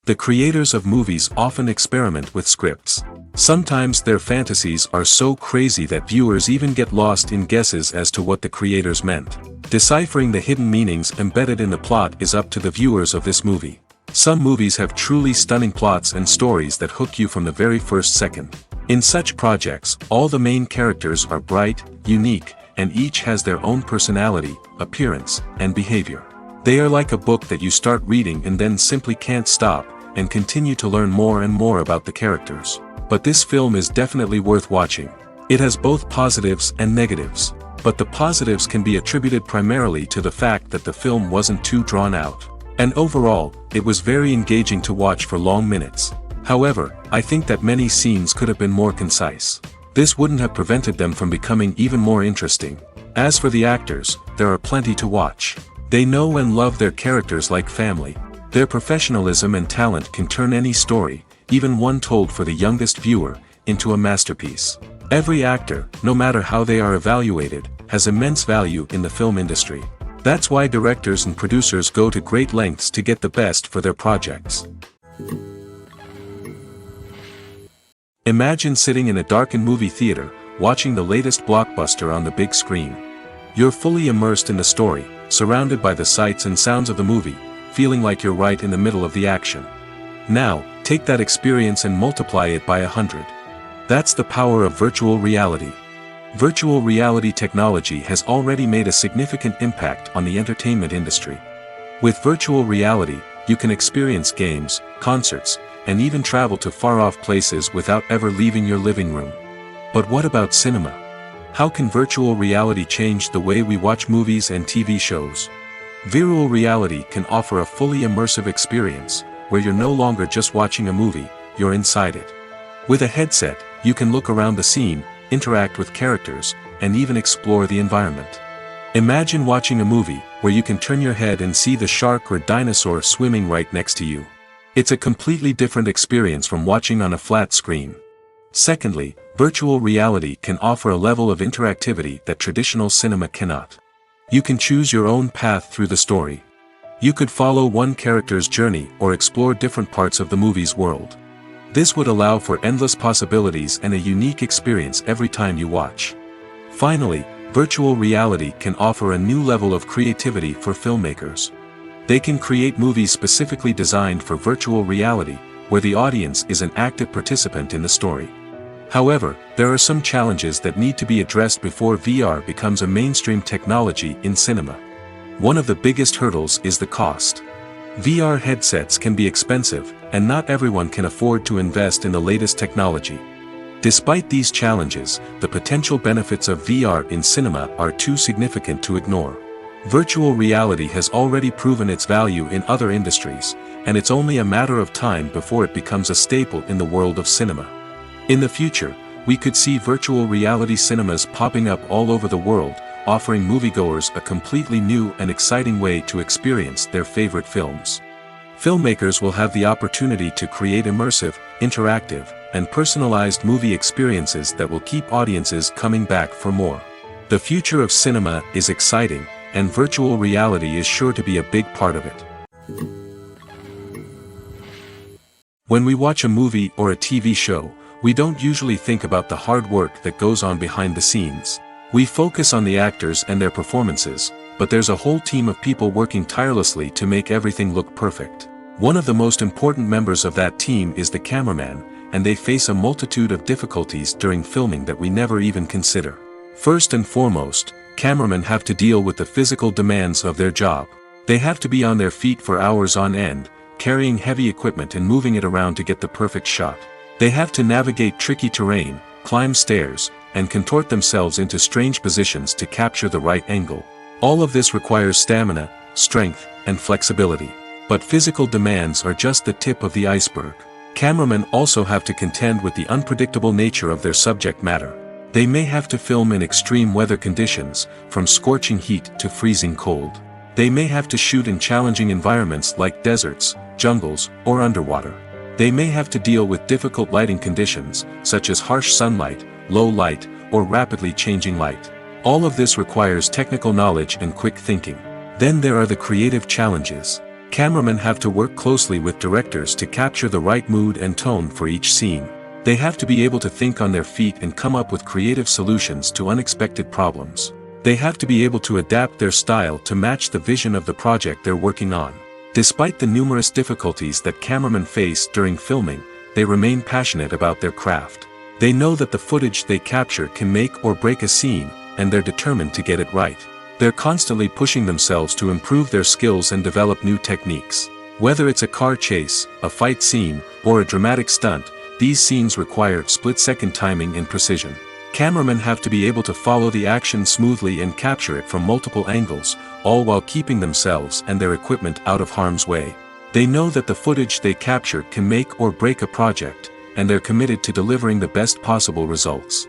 The creators of movies often experiment with scripts. Sometimes their fantasies are so crazy that viewers even get lost in guesses as to what the creators meant. Deciphering the hidden meanings embedded in the plot is up to the viewers of this movie. Some movies have truly stunning plots and stories that hook you from the very first second. In such projects, all the main characters are bright, unique, and each has their own personality, appearance, and behavior. They are like a book that you start reading and then simply can't stop, and continue to learn more and more about the characters. But this film is definitely worth watching. It has both positives and negatives. But the positives can be attributed primarily to the fact that the film wasn't too drawn out. And overall, it was very engaging to watch for long minutes. However, I think that many scenes could have been more concise. This wouldn't have prevented them from becoming even more interesting. As for the actors, there are plenty to watch. They know and love their characters like family. Their professionalism and talent can turn any story, even one told for the youngest viewer, into a masterpiece. Every actor, no matter how they are evaluated, has immense value in the film industry. That's why directors and producers go to great lengths to get the best for their projects. Imagine sitting in a darkened movie theater, watching the latest blockbuster on the big screen. You're fully immersed in the story, surrounded by the sights and sounds of the movie, feeling like you're right in the middle of the action. Now, take that experience and multiply it by 100. That's the power of virtual reality. Virtual reality technology has already made a significant impact on the entertainment industry. With virtual reality, you can experience games, concerts, and even travel to far-off places without ever leaving your living room. But what about cinema? How can virtual reality change the way we watch movies and TV shows? Virtual reality can offer a fully immersive experience, where you're no longer just watching a movie, you're inside it. With a headset, you can look around the scene, interact with characters, and even explore the environment. Imagine watching a movie, where you can turn your head and see the shark or dinosaur swimming right next to you. It's a completely different experience from watching on a flat screen. Secondly, virtual reality can offer a level of interactivity that traditional cinema cannot. You can choose your own path through the story. You could follow one character's journey or explore different parts of the movie's world. This would allow for endless possibilities and a unique experience every time you watch. Finally, virtual reality can offer a new level of creativity for filmmakers. They can create movies specifically designed for virtual reality, where the audience is an active participant in the story. However, there are some challenges that need to be addressed before VR becomes a mainstream technology in cinema. One of the biggest hurdles is the cost. VR headsets can be expensive, and not everyone can afford to invest in the latest technology. Despite these challenges, the potential benefits of VR in cinema are too significant to ignore. Virtual reality has already proven its value in other industries, and it's only a matter of time before it becomes a staple in the world of cinema. In the future, we could see virtual reality cinemas popping up all over the world, offering moviegoers a completely new and exciting way to experience their favorite films. Filmmakers will have the opportunity to create immersive, interactive, and personalized movie experiences that will keep audiences coming back for more. The future of cinema is exciting, and virtual reality is sure to be a big part of it. When we watch a movie or a TV show, we don't usually think about the hard work that goes on behind the scenes. We focus on the actors and their performances, but there's a whole team of people working tirelessly to make everything look perfect. One of the most important members of that team is the cameraman, and they face a multitude of difficulties during filming that we never even consider. First and foremost, cameramen have to deal with the physical demands of their job. They have to be on their feet for hours on end, carrying heavy equipment and moving it around to get the perfect shot. They have to navigate tricky terrain, climb stairs, and contort themselves into strange positions to capture the right angle. All of this requires stamina, strength, and flexibility. But physical demands are just the tip of the iceberg. Cameramen also have to contend with the unpredictable nature of their subject matter. They may have to film in extreme weather conditions, from scorching heat to freezing cold. They may have to shoot in challenging environments like deserts, jungles, or underwater. They may have to deal with difficult lighting conditions, such as harsh sunlight, low light, or rapidly changing light. All of this requires technical knowledge and quick thinking. Then there are the creative challenges. Cameramen have to work closely with directors to capture the right mood and tone for each scene. They have to be able to think on their feet and come up with creative solutions to unexpected problems. They have to be able to adapt their style to match the vision of the project they're working on. Despite the numerous difficulties that cameramen face during filming, they remain passionate about their craft. They know that the footage they capture can make or break a scene, and they're determined to get it right. They're constantly pushing themselves to improve their skills and develop new techniques. Whether it's a car chase, a fight scene, or a dramatic stunt, these scenes require split-second timing and precision. Cameramen have to be able to follow the action smoothly and capture it from multiple angles, all while keeping themselves and their equipment out of harm's way. They know that the footage they capture can make or break a project, and they're committed to delivering the best possible results.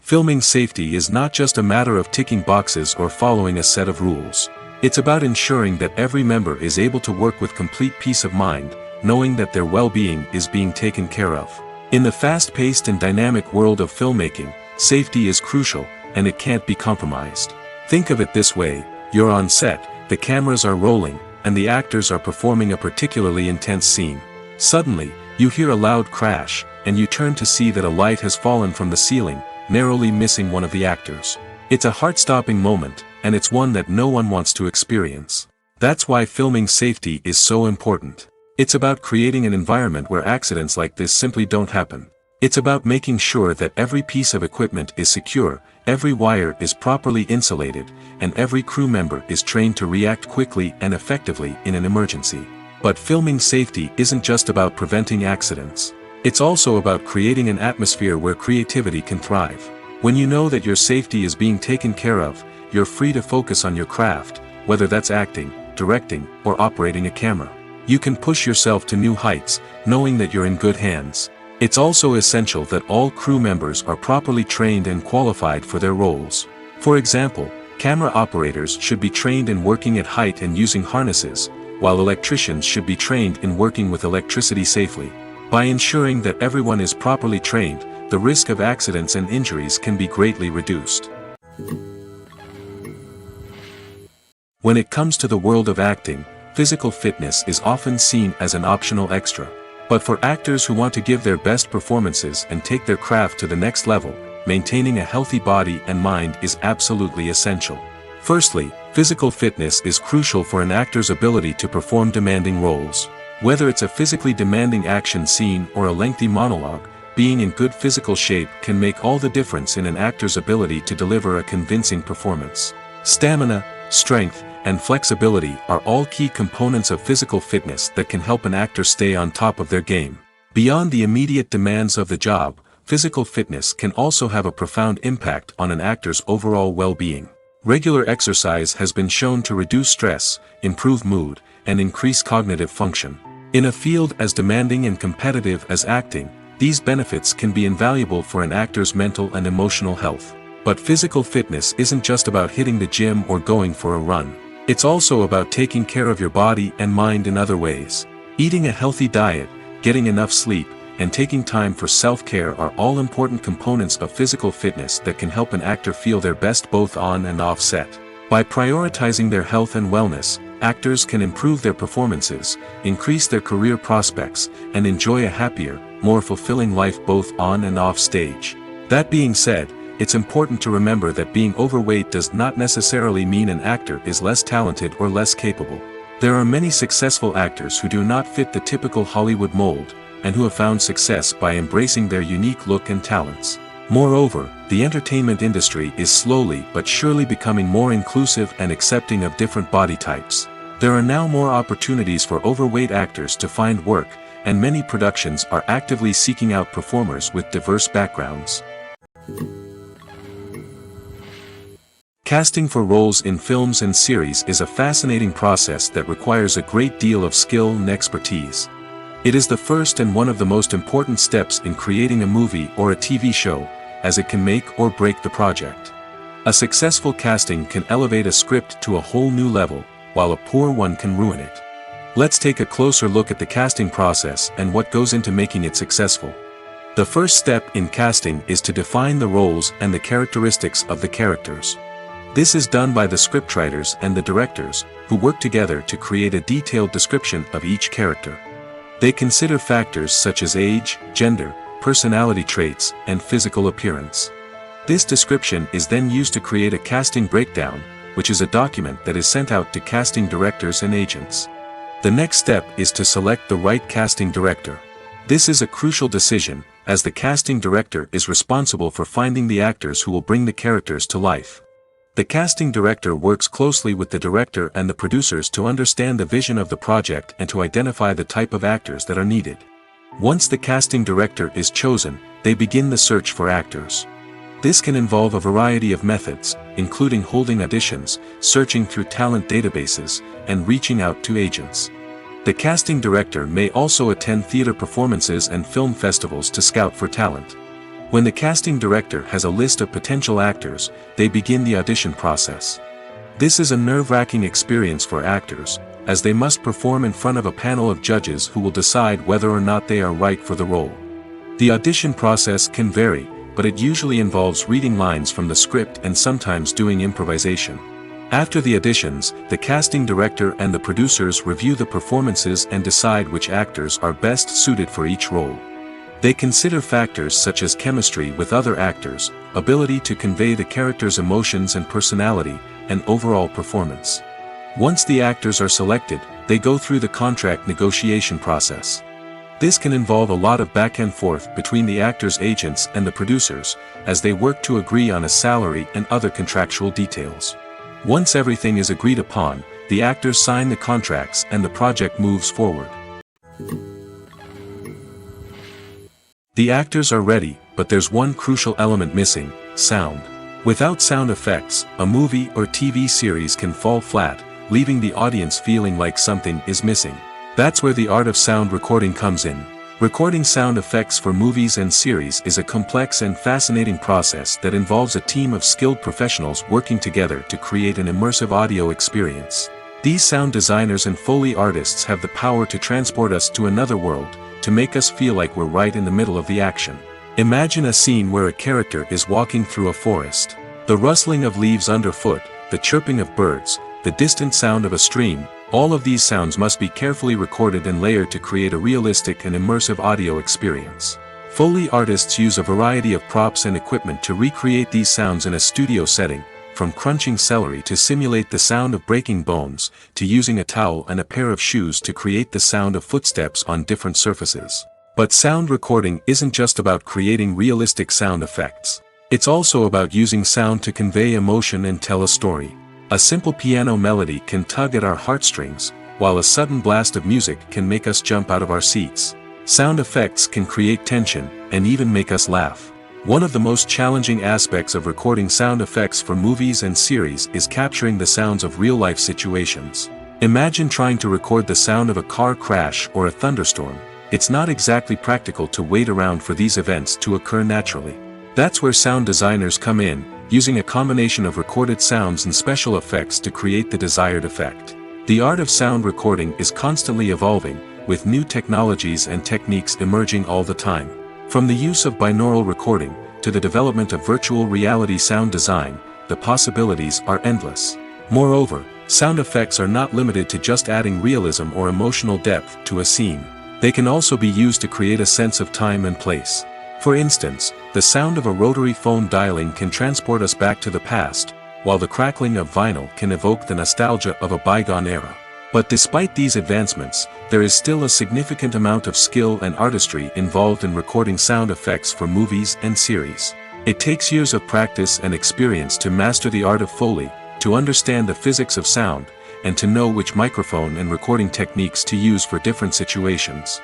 Filming safety is not just a matter of ticking boxes or following a set of rules. It's about ensuring that every member is able to work with complete peace of mind, knowing that their well-being is being taken care of. In the fast-paced and dynamic world of filmmaking, safety is crucial, and it can't be compromised. Think of it this way: you're on set, the cameras are rolling, and the actors are performing a particularly intense scene. Suddenly, you hear a loud crash, and you turn to see that a light has fallen from the ceiling, narrowly missing one of the actors. It's a heart-stopping moment, and it's one that no one wants to experience. That's why filming safety is so important. It's about creating an environment where accidents like this simply don't happen. It's about making sure that every piece of equipment is secure, every wire is properly insulated, and every crew member is trained to react quickly and effectively in an emergency. But filming safety isn't just about preventing accidents. It's also about creating an atmosphere where creativity can thrive. When you know that your safety is being taken care of, you're free to focus on your craft, whether that's acting, directing, or operating a camera. You can push yourself to new heights, knowing that you're in good hands. It's also essential that all crew members are properly trained and qualified for their roles. For example, camera operators should be trained in working at height and using harnesses, while electricians should be trained in working with electricity safely. By ensuring that everyone is properly trained, the risk of accidents and injuries can be greatly reduced. When it comes to the world of acting, physical fitness is often seen as an optional extra. But for actors who want to give their best performances and take their craft to the next level, maintaining a healthy body and mind is absolutely essential. Firstly, physical fitness is crucial for an actor's ability to perform demanding roles. Whether it's a physically demanding action scene or a lengthy monologue, being in good physical shape can make all the difference in an actor's ability to deliver a convincing performance. Stamina, strength, and flexibility are all key components of physical fitness that can help an actor stay on top of their game. Beyond the immediate demands of the job, physical fitness can also have a profound impact on an actor's overall well-being. Regular exercise has been shown to reduce stress, improve mood, and increase cognitive function. In a field as demanding and competitive as acting, these benefits can be invaluable for an actor's mental and emotional health. But physical fitness isn't just about hitting the gym or going for a run. It's also about taking care of your body and mind in other ways. Eating a healthy diet, getting enough sleep, and taking time for self-care are all important components of physical fitness that can help an actor feel their best both on and off set. By prioritizing their health and wellness, actors can improve their performances, increase their career prospects, and enjoy a happier, more fulfilling life both on and off stage. That being said, it's important to remember that being overweight does not necessarily mean an actor is less talented or less capable. There are many successful actors who do not fit the typical Hollywood mold, and who have found success by embracing their unique look and talents. Moreover, the entertainment industry is slowly but surely becoming more inclusive and accepting of different body types. There are now more opportunities for overweight actors to find work, and many productions are actively seeking out performers with diverse backgrounds. Casting for roles in films and series is a fascinating process that requires a great deal of skill and expertise. It is the first and one of the most important steps in creating a movie or a TV show, as it can make or break the project. A successful casting can elevate a script to a whole new level, while a poor one can ruin it. Let's take a closer look at the casting process and what goes into making it successful. The first step in casting is to define the roles and the characteristics of the characters. This is done by the scriptwriters and the directors, who work together to create a detailed description of each character. They consider factors such as age, gender, personality traits, and physical appearance. This description is then used to create a casting breakdown, which is a document that is sent out to casting directors and agents. The next step is to select the right casting director. This is a crucial decision, as the casting director is responsible for finding the actors who will bring the characters to life. The casting director works closely with the director and the producers to understand the vision of the project and to identify the type of actors that are needed. Once the casting director is chosen, they begin the search for actors. This can involve a variety of methods, including holding auditions, searching through talent databases, and reaching out to agents. The casting director may also attend theater performances and film festivals to scout for talent. When the casting director has a list of potential actors, they begin the audition process. This is a nerve-wracking experience for actors, as they must perform in front of a panel of judges who will decide whether or not they are right for the role. The audition process can vary, but it usually involves reading lines from the script and sometimes doing improvisation. After the auditions, the casting director and the producers review the performances and decide which actors are best suited for each role. They consider factors such as chemistry with other actors, ability to convey the character's emotions and personality, and overall performance. Once the actors are selected, they go through the contract negotiation process. This can involve a lot of back and forth between the actors' agents and the producers, as they work to agree on a salary and other contractual details. Once everything is agreed upon, the actors sign the contracts and the project moves forward. The actors are ready, but there's one crucial element missing: sound. Without sound effects, a movie or TV series can fall flat, leaving the audience feeling like something is missing. That's where the art of sound recording comes in. Recording sound effects for movies and series is a complex and fascinating process that involves a team of skilled professionals working together to create an immersive audio experience. These sound designers and Foley artists have the power to transport us to another world, to make us feel like we're right in the middle of the action. Imagine a scene where a character is walking through a forest. The rustling of leaves underfoot, the chirping of birds, the distant sound of a stream, all of these sounds must be carefully recorded and layered to create a realistic and immersive audio experience. Foley artists use a variety of props and equipment to recreate these sounds in a studio setting, from crunching celery to simulate the sound of breaking bones, to using a towel and a pair of shoes to create the sound of footsteps on different surfaces. But sound recording isn't just about creating realistic sound effects. It's also about using sound to convey emotion and tell a story. A simple piano melody can tug at our heartstrings, while a sudden blast of music can make us jump out of our seats. Sound effects can create tension, and even make us laugh. One of the most challenging aspects of recording sound effects for movies and series is capturing the sounds of real-life situations. Imagine trying to record the sound of a car crash or a thunderstorm. It's not exactly practical to wait around for these events to occur naturally. That's where sound designers come in, using a combination of recorded sounds and special effects to create the desired effect. The art of sound recording is constantly evolving, with new technologies and techniques emerging all the time. From the use of binaural recording, to the development of virtual reality sound design, the possibilities are endless. Moreover, sound effects are not limited to just adding realism or emotional depth to a scene. They can also be used to create a sense of time and place. For instance, the sound of a rotary phone dialing can transport us back to the past, while the crackling of vinyl can evoke the nostalgia of a bygone era. But despite these advancements, there is still a significant amount of skill and artistry involved in recording sound effects for movies and series. It takes years of practice and experience to master the art of Foley, to understand the physics of sound, and to know which microphone and recording techniques to use for different situations.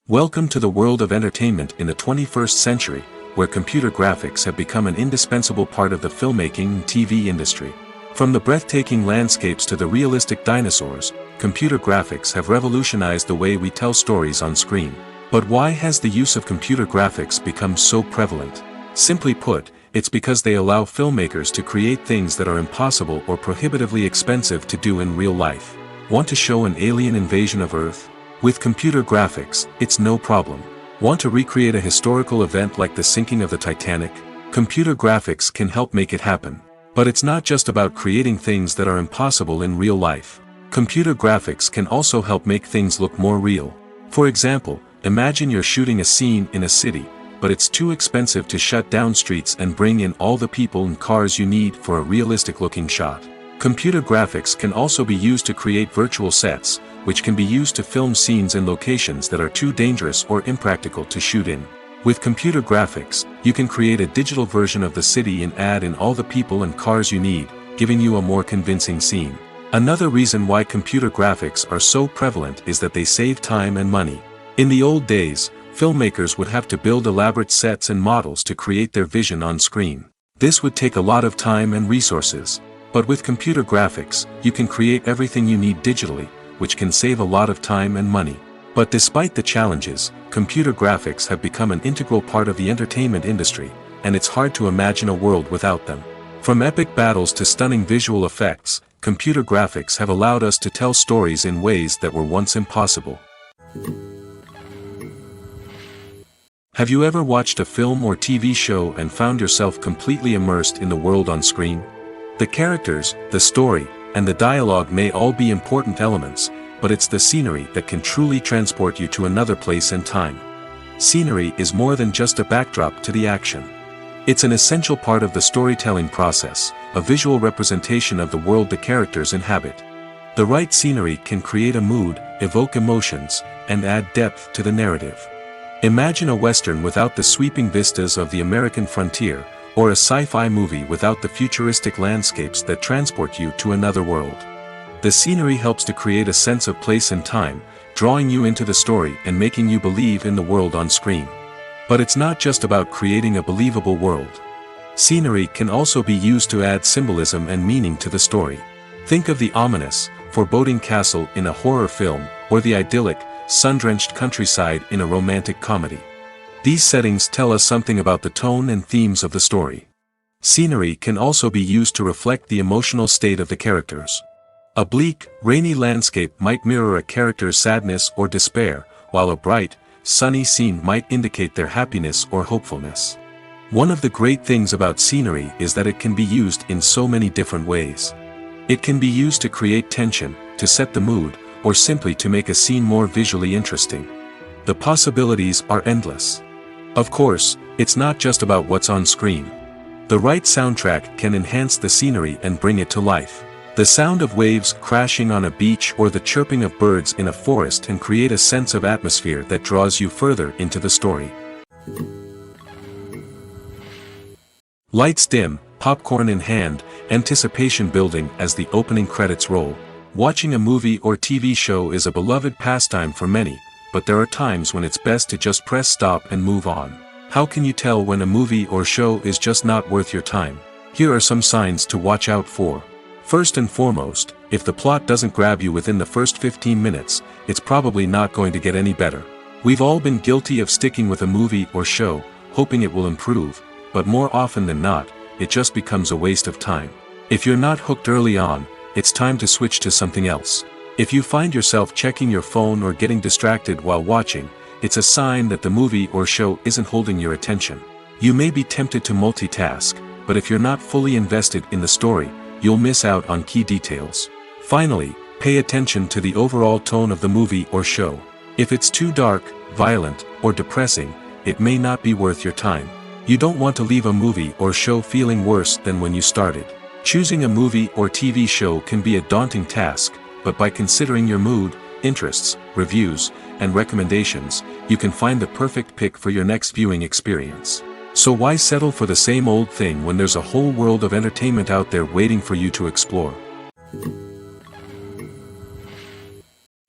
Welcome to the world of entertainment in the 21st century, where computer graphics have become an indispensable part of the filmmaking and TV industry. From the breathtaking landscapes to the realistic dinosaurs, computer graphics have revolutionized the way we tell stories on screen. But why has the use of computer graphics become so prevalent? Simply put, it's because they allow filmmakers to create things that are impossible or prohibitively expensive to do in real life. Want to show an alien invasion of Earth? With computer graphics, it's no problem. Want to recreate a historical event like the sinking of the Titanic? Computer graphics can help make it happen. But it's not just about creating things that are impossible in real life. Computer graphics can also help make things look more real. For example, imagine you're shooting a scene in a city, but it's too expensive to shut down streets and bring in all the people and cars you need for a realistic-looking shot. Computer graphics can also be used to create virtual sets, which can be used to film scenes in locations that are too dangerous or impractical to shoot in. With computer graphics, you can create a digital version of the city and add in all the people and cars you need, giving you a more convincing scene. Another reason why computer graphics are so prevalent is that they save time and money. In the old days, filmmakers would have to build elaborate sets and models to create their vision on screen. This would take a lot of time and resources. But with computer graphics, you can create everything you need digitally, which can save a lot of time and money. But despite the challenges, computer graphics have become an integral part of the entertainment industry, and it's hard to imagine a world without them. From epic battles to stunning visual effects, computer graphics have allowed us to tell stories in ways that were once impossible. Have you ever watched a film or TV show and found yourself completely immersed in the world on screen? The characters, the story, and the dialogue may all be important elements, but it's the scenery that can truly transport you to another place and time. Scenery is more than just a backdrop to the action. It's an essential part of the storytelling process, a visual representation of the world the characters inhabit. The right scenery can create a mood, evoke emotions, and add depth to the narrative. Imagine a Western without the sweeping vistas of the American frontier, or a sci-fi movie without the futuristic landscapes that transport you to another world. The scenery helps to create a sense of place and time, drawing you into the story and making you believe in the world on screen. But it's not just about creating a believable world. Scenery can also be used to add symbolism and meaning to the story. Think of the ominous, foreboding castle in a horror film, or the idyllic, sun-drenched countryside in a romantic comedy. These settings tell us something about the tone and themes of the story. Scenery can also be used to reflect the emotional state of the characters. A bleak, rainy landscape might mirror a character's sadness or despair, while a bright, sunny scene might indicate their happiness or hopefulness. One of the great things about scenery is that it can be used in so many different ways. It can be used to create tension, to set the mood, or simply to make a scene more visually interesting. The possibilities are endless. Of course, it's not just about what's on screen. The right soundtrack can enhance the scenery and bring it to life. The sound of waves crashing on a beach or the chirping of birds in a forest can create a sense of atmosphere that draws you further into the story. Lights dim, popcorn in hand, anticipation building as the opening credits roll. Watching a movie or TV show is a beloved pastime for many, but there are times when it's best to just press stop and move on. How can you tell when a movie or show is just not worth your time? Here are some signs to watch out for. First and foremost, if the plot doesn't grab you within the first 15 minutes, it's probably not going to get any better. We've all been guilty of sticking with a movie or show, hoping it will improve, but more often than not, it just becomes a waste of time. If you're not hooked early on, it's time to switch to something else. If you find yourself checking your phone or getting distracted while watching, it's a sign that the movie or show isn't holding your attention. You may be tempted to multitask, but if you're not fully invested in the story, you'll miss out on key details. Finally, pay attention to the overall tone of the movie or show. If it's too dark, violent, or depressing, it may not be worth your time. You don't want to leave a movie or show feeling worse than when you started. Choosing a movie or TV show can be a daunting task, but by considering your mood, interests, reviews, and recommendations, you can find the perfect pick for your next viewing experience. So why settle for the same old thing when there's a whole world of entertainment out there waiting for you to explore?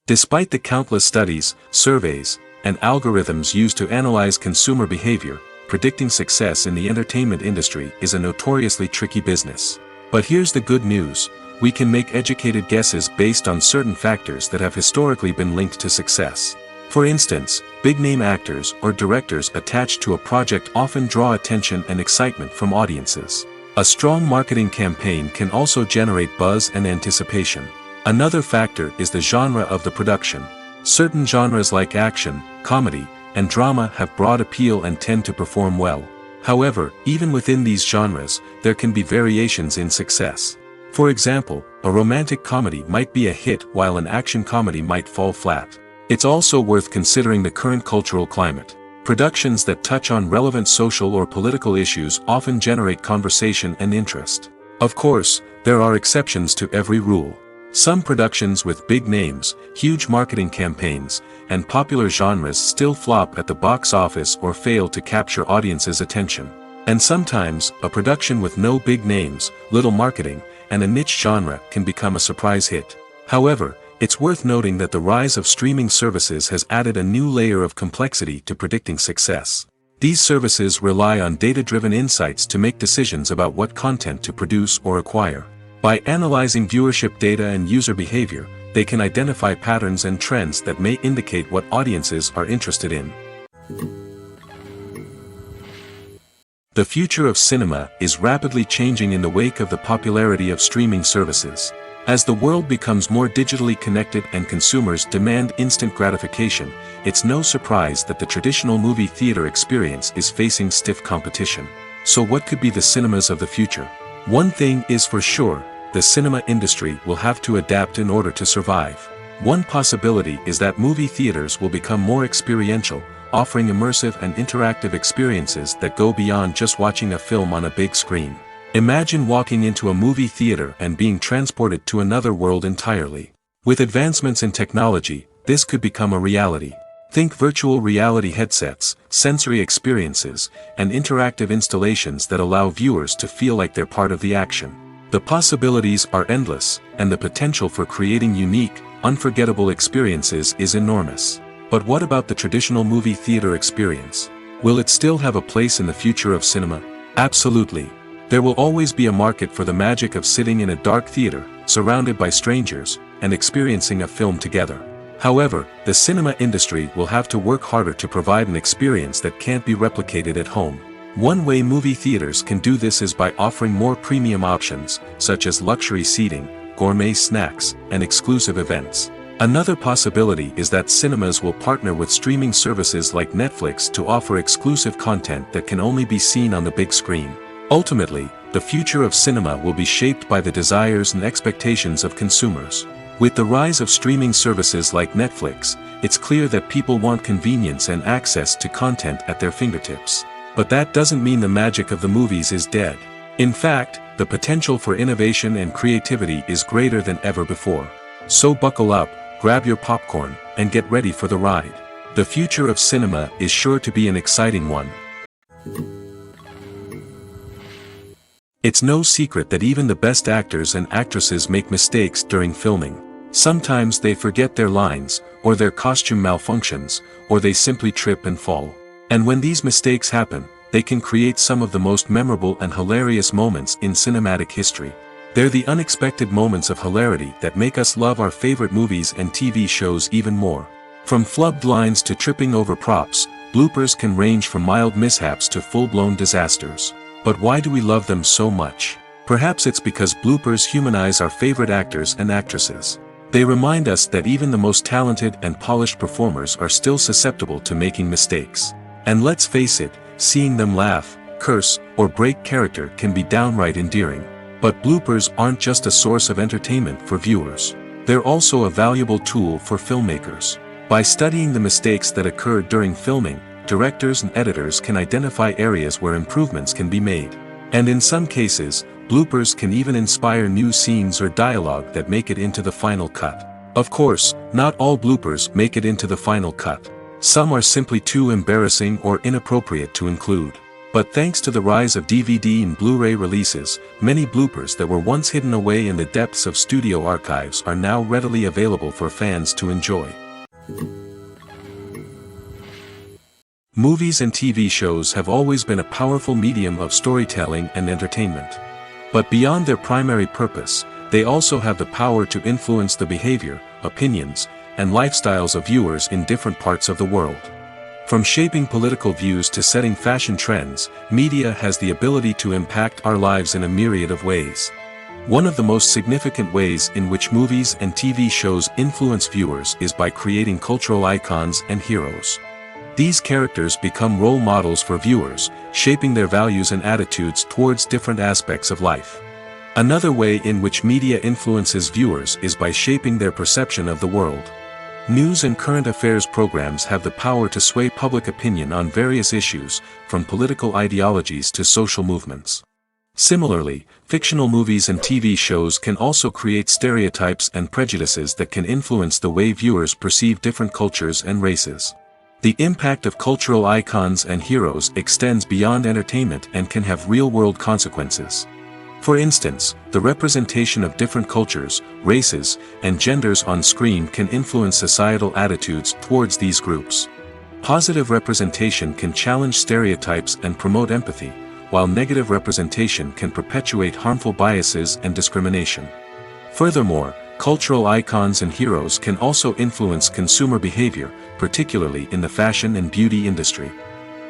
Despite the countless studies, surveys, and algorithms used to analyze consumer behavior, predicting success in the entertainment industry is a notoriously tricky business. But here's the good news: we can make educated guesses based on certain factors that have historically been linked to success. For instance, big-name actors or directors attached to a project often draw attention and excitement from audiences. A strong marketing campaign can also generate buzz and anticipation. Another factor is the genre of the production. Certain genres like action, comedy, and drama have broad appeal and tend to perform well. However, even within these genres, there can be variations in success. For example, a romantic comedy might be a hit while an action comedy might fall flat. It's also worth considering the current cultural climate. Productions that touch on relevant social or political issues often generate conversation and interest. Of course, there are exceptions to every rule. Some productions with big names, huge marketing campaigns, and popular genres still flop at the box office or fail to capture audiences' attention. And sometimes, a production with no big names, little marketing, and a niche genre can become a surprise hit. However, it's worth noting that the rise of streaming services has added a new layer of complexity to predicting success. These services rely on data-driven insights to make decisions about what content to produce or acquire. By analyzing viewership data and user behavior, they can identify patterns and trends that may indicate what audiences are interested in. The future of cinema is rapidly changing in the wake of the popularity of streaming services. As the world becomes more digitally connected and consumers demand instant gratification, it's no surprise that the traditional movie theater experience is facing stiff competition. So what could be the cinemas of the future? One thing is for sure, the cinema industry will have to adapt in order to survive. One possibility is that movie theaters will become more experiential, offering immersive and interactive experiences that go beyond just watching a film on a big screen. Imagine walking into a movie theater and being transported to another world entirely. With advancements in technology, this could become a reality. Think virtual reality headsets, sensory experiences, and interactive installations that allow viewers to feel like they're part of the action. The possibilities are endless, and the potential for creating unique, unforgettable experiences is enormous. But what about the traditional movie theater experience? Will it still have a place in the future of cinema? Absolutely. There will always be a market for the magic of sitting in a dark theater, surrounded by strangers, and experiencing a film together. However, the cinema industry will have to work harder to provide an experience that can't be replicated at home. One way movie theaters can do this is by offering more premium options, such as luxury seating, gourmet snacks, and exclusive events. Another possibility is that cinemas will partner with streaming services like Netflix to offer exclusive content that can only be seen on the big screen. Ultimately, the future of cinema will be shaped by the desires and expectations of consumers. With the rise of streaming services like Netflix, it's clear that people want convenience and access to content at their fingertips. But that doesn't mean the magic of the movies is dead. In fact, the potential for innovation and creativity is greater than ever before. So buckle up, grab your popcorn, and get ready for the ride. The future of cinema is sure to be an exciting one. It's no secret that even the best actors and actresses make mistakes during filming. Sometimes they forget their lines, or their costume malfunctions, or they simply trip and fall. And when these mistakes happen, they can create some of the most memorable and hilarious moments in cinematic history. They're the unexpected moments of hilarity that make us love our favorite movies and TV shows even more. From flubbed lines to tripping over props, bloopers can range from mild mishaps to full-blown disasters. But why do we love them so much? Perhaps it's because bloopers humanize our favorite actors and actresses. They remind us that even the most talented and polished performers are still susceptible to making mistakes. And let's face it, seeing them laugh, curse, or break character can be downright endearing. But bloopers aren't just a source of entertainment for viewers. They're also a valuable tool for filmmakers. By studying the mistakes that occurred during filming, directors and editors can identify areas where improvements can be made. And in some cases, bloopers can even inspire new scenes or dialogue that make it into the final cut. Of course, not all bloopers make it into the final cut. Some are simply too embarrassing or inappropriate to include. But thanks to the rise of DVD and Blu-ray releases, many bloopers that were once hidden away in the depths of studio archives are now readily available for fans to enjoy. Movies and TV shows have always been a powerful medium of storytelling and entertainment. But beyond their primary purpose, they also have the power to influence the behavior, opinions, and lifestyles of viewers in different parts of the world. From shaping political views to setting fashion trends, media has the ability to impact our lives in a myriad of ways. One of the most significant ways in which movies and TV shows influence viewers is by creating cultural icons and heroes. These characters become role models for viewers, shaping their values and attitudes towards different aspects of life. Another way in which media influences viewers is by shaping their perception of the world. News and current affairs programs have the power to sway public opinion on various issues, from political ideologies to social movements. Similarly, fictional movies and TV shows can also create stereotypes and prejudices that can influence the way viewers perceive different cultures and races. The impact of cultural icons and heroes extends beyond entertainment and can have real-world consequences. For instance, the representation of different cultures, races, and genders on screen can influence societal attitudes towards these groups. Positive representation can challenge stereotypes and promote empathy, while negative representation can perpetuate harmful biases and discrimination. Furthermore, cultural icons and heroes can also influence consumer behavior, particularly in the fashion and beauty industry.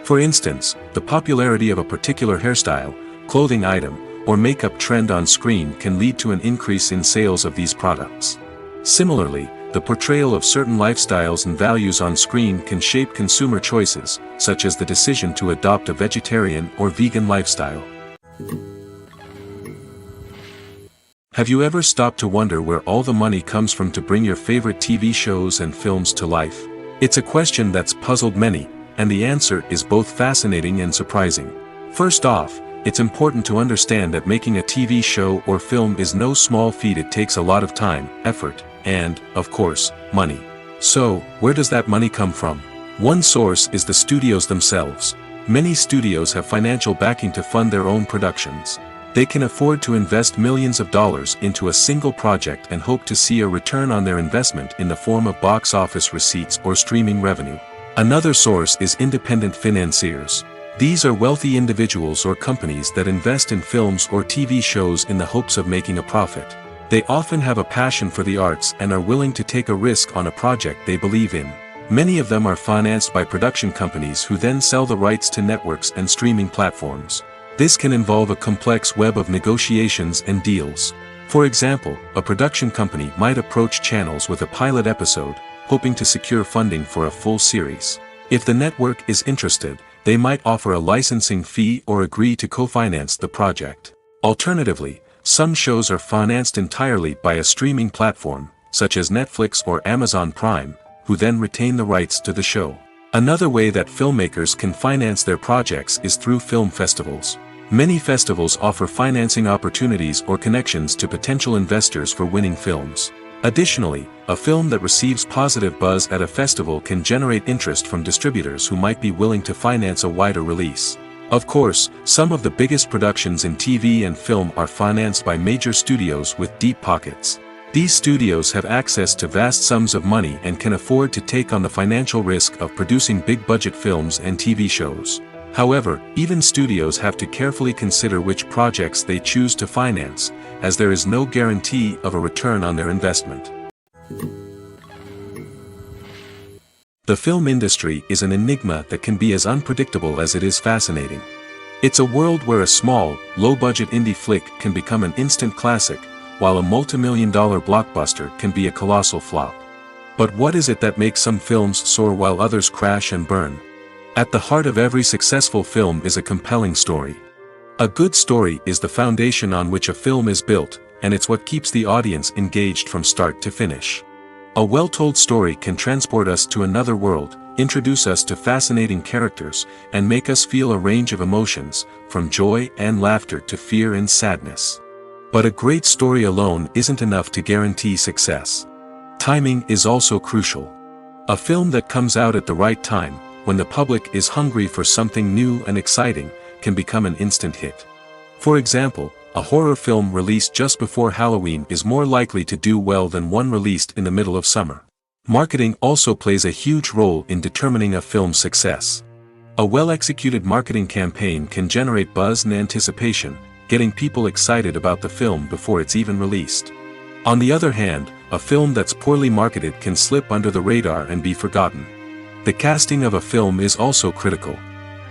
For instance, the popularity of a particular hairstyle, clothing item, or makeup trend on screen can lead to an increase in sales of these products. Similarly, the portrayal of certain lifestyles and values on screen can shape consumer choices, such as the decision to adopt a vegetarian or vegan lifestyle. Have you ever stopped to wonder where all the money comes from to bring your favorite TV shows and films to life? It's a question that's puzzled many, and the answer is both fascinating and surprising. First off, it's important to understand that making a TV show or film is no small feat. It takes a lot of time, effort, and, of course, money. So, where does that money come from? One source is the studios themselves. Many studios have financial backing to fund their own productions. They can afford to invest millions of dollars into a single project and hope to see a return on their investment in the form of box office receipts or streaming revenue. Another source is independent financiers. These are wealthy individuals or companies that invest in films or TV shows in the hopes of making a profit. They often have a passion for the arts and are willing to take a risk on a project they believe in. Many of them are financed by production companies who then sell the rights to networks and streaming platforms. This can involve a complex web of negotiations and deals. For example, a production company might approach channels with a pilot episode, hoping to secure funding for a full series. If the network is interested, they might offer a licensing fee or agree to co-finance the project. Alternatively, some shows are financed entirely by a streaming platform, such as Netflix or Amazon Prime, who then retain the rights to the show. Another way that filmmakers can finance their projects is through film festivals. Many festivals offer financing opportunities or connections to potential investors for winning films. Additionally, a film that receives positive buzz at a festival can generate interest from distributors who might be willing to finance a wider release. Of course, some of the biggest productions in TV and film are financed by major studios with deep pockets. These studios have access to vast sums of money and can afford to take on the financial risk of producing big-budget films and TV shows. However, even studios have to carefully consider which projects they choose to finance, as there is no guarantee of a return on their investment. The film industry is an enigma that can be as unpredictable as it is fascinating. It's a world where a small, low-budget indie flick can become an instant classic, while a multi-million-dollar blockbuster can be a colossal flop. But what is it that makes some films soar while others crash and burn? At the heart of every successful film is a compelling story. A good story is the foundation on which a film is built, and it's what keeps the audience engaged from start to finish. A well-told story can transport us to another world, introduce us to fascinating characters, and make us feel a range of emotions, from joy and laughter to fear and sadness. But a great story alone isn't enough to guarantee success. Timing is also crucial. A film that comes out at the right time, when the public is hungry for something new and exciting, can become an instant hit. For example, a horror film released just before Halloween is more likely to do well than one released in the middle of summer. Marketing also plays a huge role in determining a film's success. A well-executed marketing campaign can generate buzz and anticipation, getting people excited about the film before it's even released. On the other hand, a film that's poorly marketed can slip under the radar and be forgotten. The casting of a film is also critical.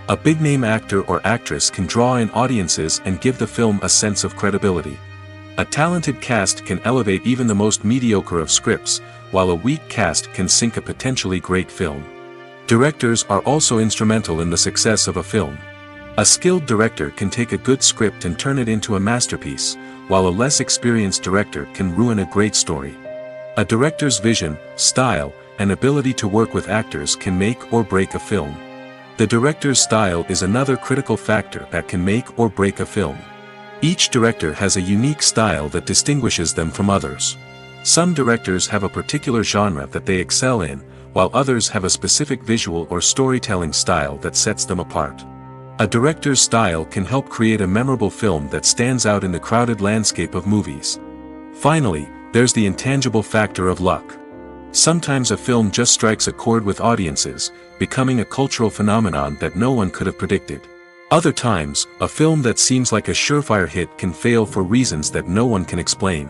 A big-name actor or actress can draw in audiences and give the film a sense of credibility. A talented cast can elevate even the most mediocre of scripts, while a weak cast can sink a potentially great film. Directors are also instrumental in the success of a film. A skilled director can take a good script and turn it into a masterpiece, while a less experienced director can ruin a great story. A director's vision, style, and ability to work with actors can make or break a film. The director's style is another critical factor that can make or break a film. Each director has a unique style that distinguishes them from others. Some directors have a particular genre that they excel in, while others have a specific visual or storytelling style that sets them apart. A director's style can help create a memorable film that stands out in the crowded landscape of movies. Finally, there's the intangible factor of luck. Sometimes a film just strikes a chord with audiences, becoming a cultural phenomenon that no one could have predicted. Other times, a film that seems like a surefire hit can fail for reasons that no one can explain.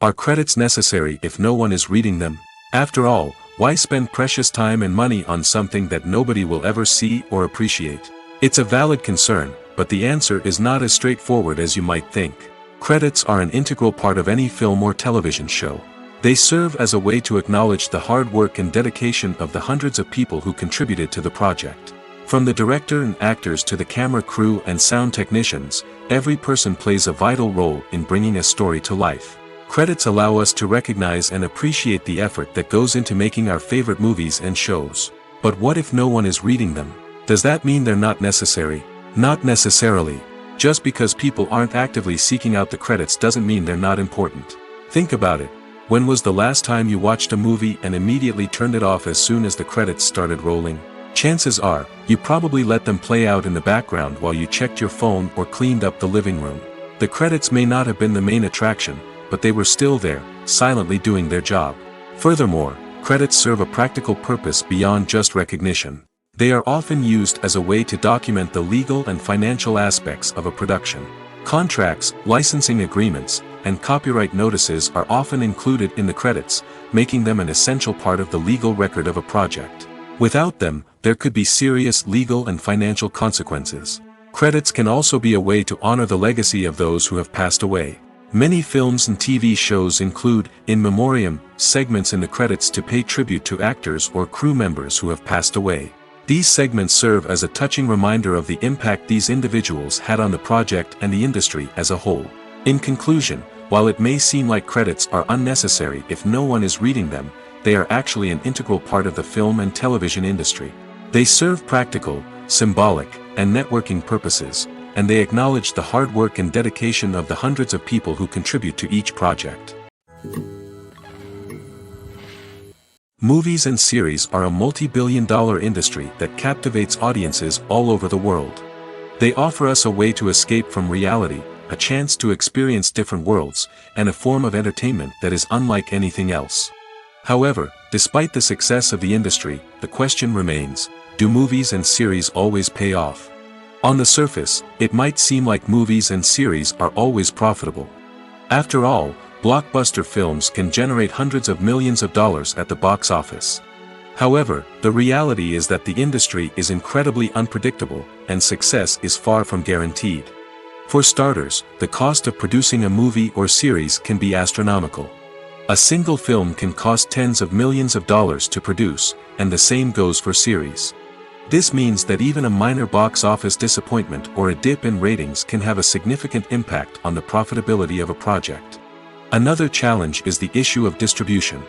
Are credits necessary if no one is reading them? After all, why spend precious time and money on something that nobody will ever see or appreciate? It's a valid concern, but the answer is not as straightforward as you might think. Credits are an integral part of any film or television show. They serve as a way to acknowledge the hard work and dedication of the hundreds of people who contributed to the project. From the director and actors to the camera crew and sound technicians, every person plays a vital role in bringing a story to life. Credits allow us to recognize and appreciate the effort that goes into making our favorite movies and shows. But what if no one is reading them? Does that mean they're not necessary? Not necessarily. Just because people aren't actively seeking out the credits doesn't mean they're not important. Think about it. When was the last time you watched a movie and immediately turned it off as soon as the credits started rolling? Chances are, you probably let them play out in the background while you checked your phone or cleaned up the living room. The credits may not have been the main attraction, but they were still there, silently doing their job. Furthermore, credits serve a practical purpose beyond just recognition. They are often used as a way to document the legal and financial aspects of a production. Contracts, licensing agreements, and copyright notices are often included in the credits, making them an essential part of the legal record of a project. Without them, there could be serious legal and financial consequences. Credits can also be a way to honor the legacy of those who have passed away. Many films and TV shows include, in memoriam, segments in the credits to pay tribute to actors or crew members who have passed away. These segments serve as a touching reminder of the impact these individuals had on the project and the industry as a whole. In conclusion, while it may seem like credits are unnecessary if no one is reading them, they are actually an integral part of the film and television industry. They serve practical, symbolic, and networking purposes, and they acknowledge the hard work and dedication of the hundreds of people who contribute to each project. Movies and series are a multi-billion-dollar industry that captivates audiences all over the world. They offer us a way to escape from reality, a chance to experience different worlds, and a form of entertainment that is unlike anything else. However, despite the success of the industry, the question remains, do movies and series always pay off? On the surface, it might seem like movies and series are always profitable. After all, blockbuster films can generate hundreds of millions of dollars at the box office. However, the reality is that the industry is incredibly unpredictable, and success is far from guaranteed. For starters, the cost of producing a movie or series can be astronomical. A single film can cost tens of millions of dollars to produce, and the same goes for series. This means that even a minor box office disappointment or a dip in ratings can have a significant impact on the profitability of a project. Another challenge is the issue of distribution.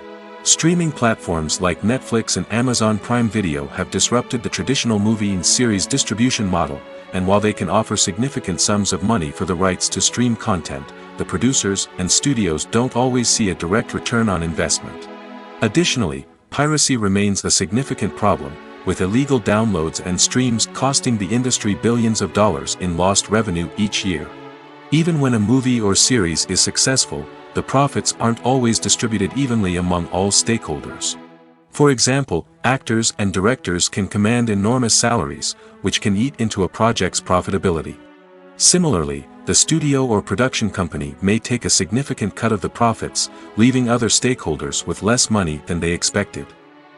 Streaming platforms like Netflix and Amazon Prime Video have disrupted the traditional movie and series distribution model, and while they can offer significant sums of money for the rights to stream content, the producers and studios don't always see a direct return on investment. Additionally, piracy remains a significant problem, with illegal downloads and streams costing the industry billions of dollars in lost revenue each year. Even when a movie or series is successful, the profits aren't always distributed evenly among all stakeholders. For example, actors and directors can command enormous salaries, which can eat into a project's profitability. Similarly, the studio or production company may take a significant cut of the profits, leaving other stakeholders with less money than they expected.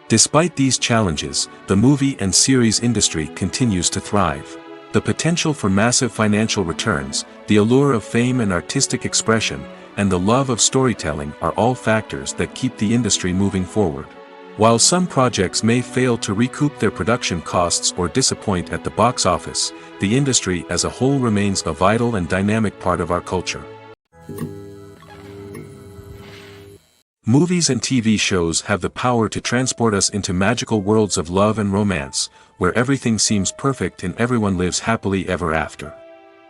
Despite these challenges, the movie and series industry continues to thrive. The potential for massive financial returns, the allure of fame and artistic expression, and the love of storytelling are all factors that keep the industry moving forward. While some projects may fail to recoup their production costs or disappoint at the box office, the industry as a whole remains a vital and dynamic part of our culture. Movies and TV shows have the power to transport us into magical worlds of love and romance, where everything seems perfect and everyone lives happily ever after.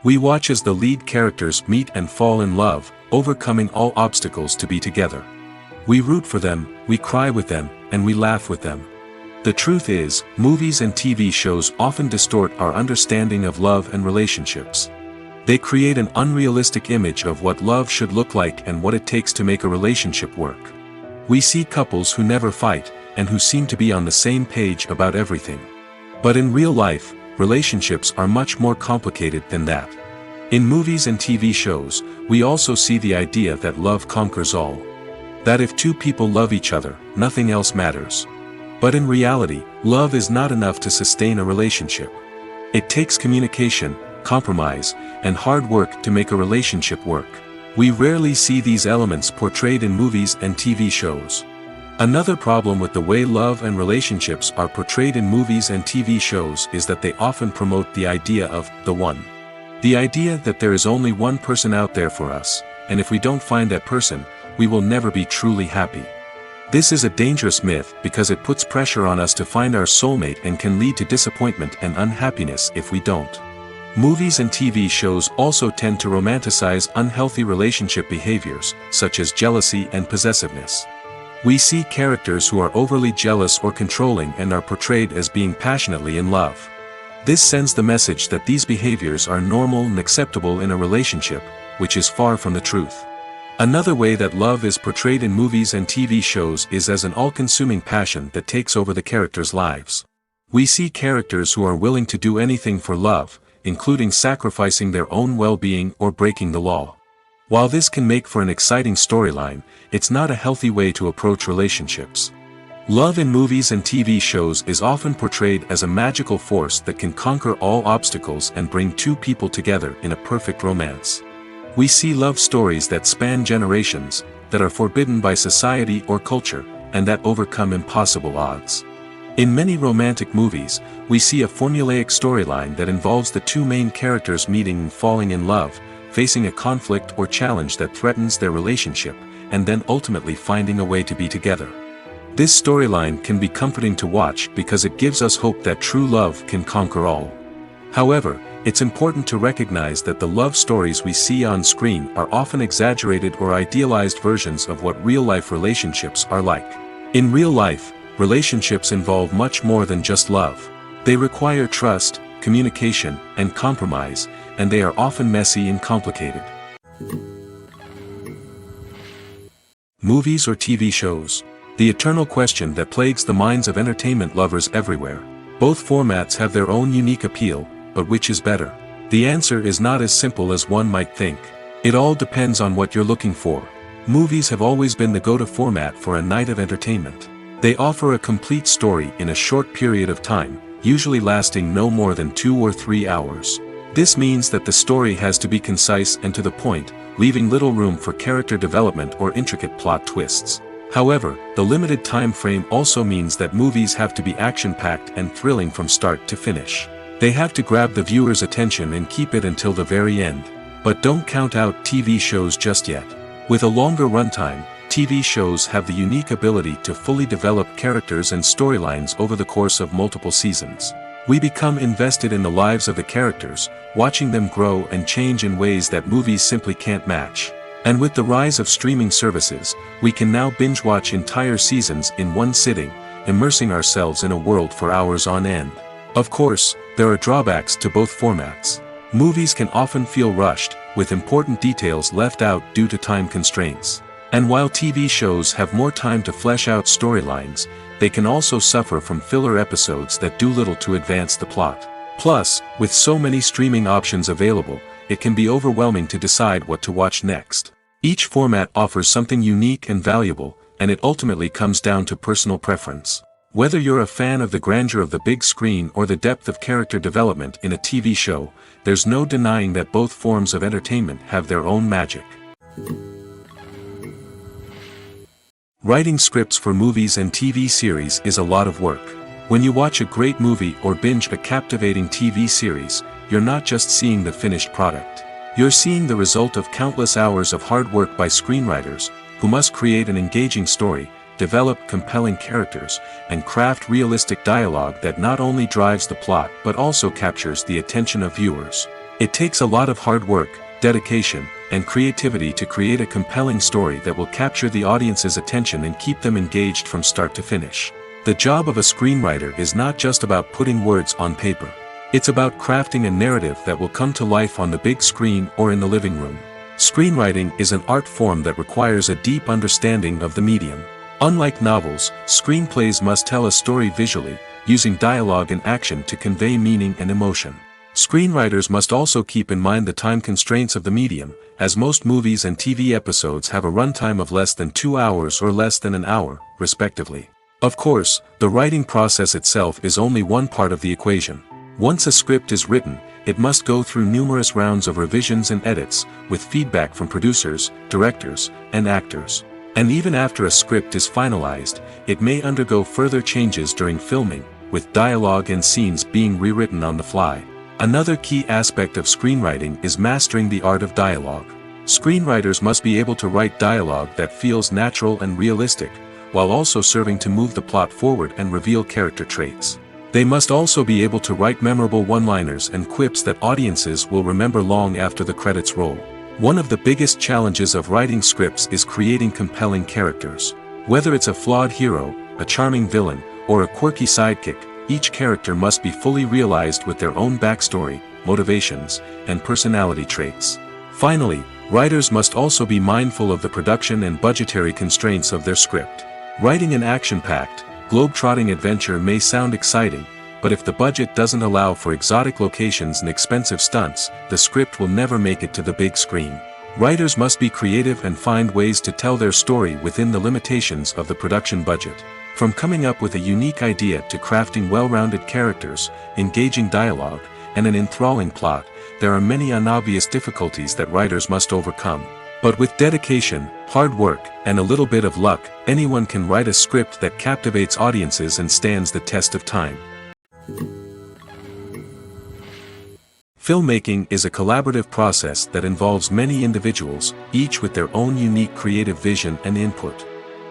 We watch as the lead characters meet and fall in love, overcoming all obstacles to be together. We root for them, we cry with them, and we laugh with them. The truth is, movies and TV shows often distort our understanding of love and relationships. They create an unrealistic image of what love should look like and what it takes to make a relationship work. We see couples who never fight, and who seem to be on the same page about everything. But in real life, relationships are much more complicated than that. In movies and TV shows, we also see the idea that love conquers all. That if two people love each other, nothing else matters. But in reality, love is not enough to sustain a relationship. It takes communication, compromise, and hard work to make a relationship work. We rarely see these elements portrayed in movies and TV shows. Another problem with the way love and relationships are portrayed in movies and TV shows is that they often promote the idea of the one. The idea that there is only one person out there for us, and if we don't find that person, we will never be truly happy. This is a dangerous myth because it puts pressure on us to find our soulmate and can lead to disappointment and unhappiness if we don't. Movies and TV shows also tend to romanticize unhealthy relationship behaviors, such as jealousy and possessiveness. We see characters who are overly jealous or controlling and are portrayed as being passionately in love. This sends the message that these behaviors are normal and acceptable in a relationship, which is far from the truth. Another way that love is portrayed in movies and TV shows is as an all-consuming passion that takes over the characters' lives. We see characters who are willing to do anything for love, including sacrificing their own well-being or breaking the law. While this can make for an exciting storyline, it's not a healthy way to approach relationships. Love in movies and TV shows is often portrayed as a magical force that can conquer all obstacles and bring two people together in a perfect romance. We see love stories that span generations, that are forbidden by society or culture, and that overcome impossible odds. In many romantic movies, we see a formulaic storyline that involves the two main characters meeting and falling in love, facing a conflict or challenge that threatens their relationship, and then ultimately finding a way to be together. This storyline can be comforting to watch because it gives us hope that true love can conquer all. However, it's important to recognize that the love stories we see on screen are often exaggerated or idealized versions of what real-life relationships are like. In real life, relationships involve much more than just love. They require trust, communication, and compromise, and they are often messy and complicated. Movies or TV shows? The eternal question that plagues the minds of entertainment lovers everywhere. Both formats have their own unique appeal, but which is better? The answer is not as simple as one might think. It all depends on what you're looking for. Movies have always been the go-to format for a night of entertainment. They offer a complete story in a short period of time, usually lasting no more than 2 or 3 hours. This means that the story has to be concise and to the point, leaving little room for character development or intricate plot twists. However, the limited time frame also means that movies have to be action-packed and thrilling from start to finish. They have to grab the viewer's attention and keep it until the very end. But don't count out TV shows just yet. With a longer runtime, TV shows have the unique ability to fully develop characters and storylines over the course of multiple seasons. We become invested in the lives of the characters, watching them grow and change in ways that movies simply can't match. And with the rise of streaming services, we can now binge-watch entire seasons in one sitting, immersing ourselves in a world for hours on end. Of course, there are drawbacks to both formats. Movies can often feel rushed, with important details left out due to time constraints. And while TV shows have more time to flesh out storylines, they can also suffer from filler episodes that do little to advance the plot. Plus, with so many streaming options available, it can be overwhelming to decide what to watch next. Each format offers something unique and valuable, and it ultimately comes down to personal preference. Whether you're a fan of the grandeur of the big screen or the depth of character development in a TV show, there's no denying that both forms of entertainment have their own magic. Writing scripts for movies and TV series is a lot of work. When you watch a great movie or binge a captivating TV series, you're not just seeing the finished product. You're seeing the result of countless hours of hard work by screenwriters, who must create an engaging story, develop compelling characters, and craft realistic dialogue that not only drives the plot but also captures the attention of viewers. It takes a lot of hard work, dedication, and creativity to create a compelling story that will capture the audience's attention and keep them engaged from start to finish. The job of a screenwriter is not just about putting words on paper. It's about crafting a narrative that will come to life on the big screen or in the living room. Screenwriting is an art form that requires a deep understanding of the medium. Unlike novels, screenplays must tell a story visually, using dialogue and action to convey meaning and emotion. Screenwriters must also keep in mind the time constraints of the medium, as most movies and TV episodes have a runtime of less than 2 hours or less than an hour, respectively. Of course, the writing process itself is only one part of the equation. Once a script is written, it must go through numerous rounds of revisions and edits, with feedback from producers, directors, and actors. And even after a script is finalized, it may undergo further changes during filming, with dialogue and scenes being rewritten on the fly. Another key aspect of screenwriting is mastering the art of dialogue. Screenwriters must be able to write dialogue that feels natural and realistic, while also serving to move the plot forward and reveal character traits. They must also be able to write memorable one-liners and quips that audiences will remember long after the credits roll. One of the biggest challenges of writing scripts is creating compelling characters. Whether it's a flawed hero, a charming villain, or a quirky sidekick, each character must be fully realized with their own backstory, motivations, and personality traits. Finally, writers must also be mindful of the production and budgetary constraints of their script. Writing an action-packed, globe-trotting adventure may sound exciting, but if the budget doesn't allow for exotic locations and expensive stunts, the script will never make it to the big screen. Writers must be creative and find ways to tell their story within the limitations of the production budget. From coming up with a unique idea to crafting well-rounded characters, engaging dialogue, and an enthralling plot, there are many unobvious difficulties that writers must overcome. But with dedication, hard work, and a little bit of luck, anyone can write a script that captivates audiences and stands the test of time. Filmmaking is a collaborative process that involves many individuals, each with their own unique creative vision and input.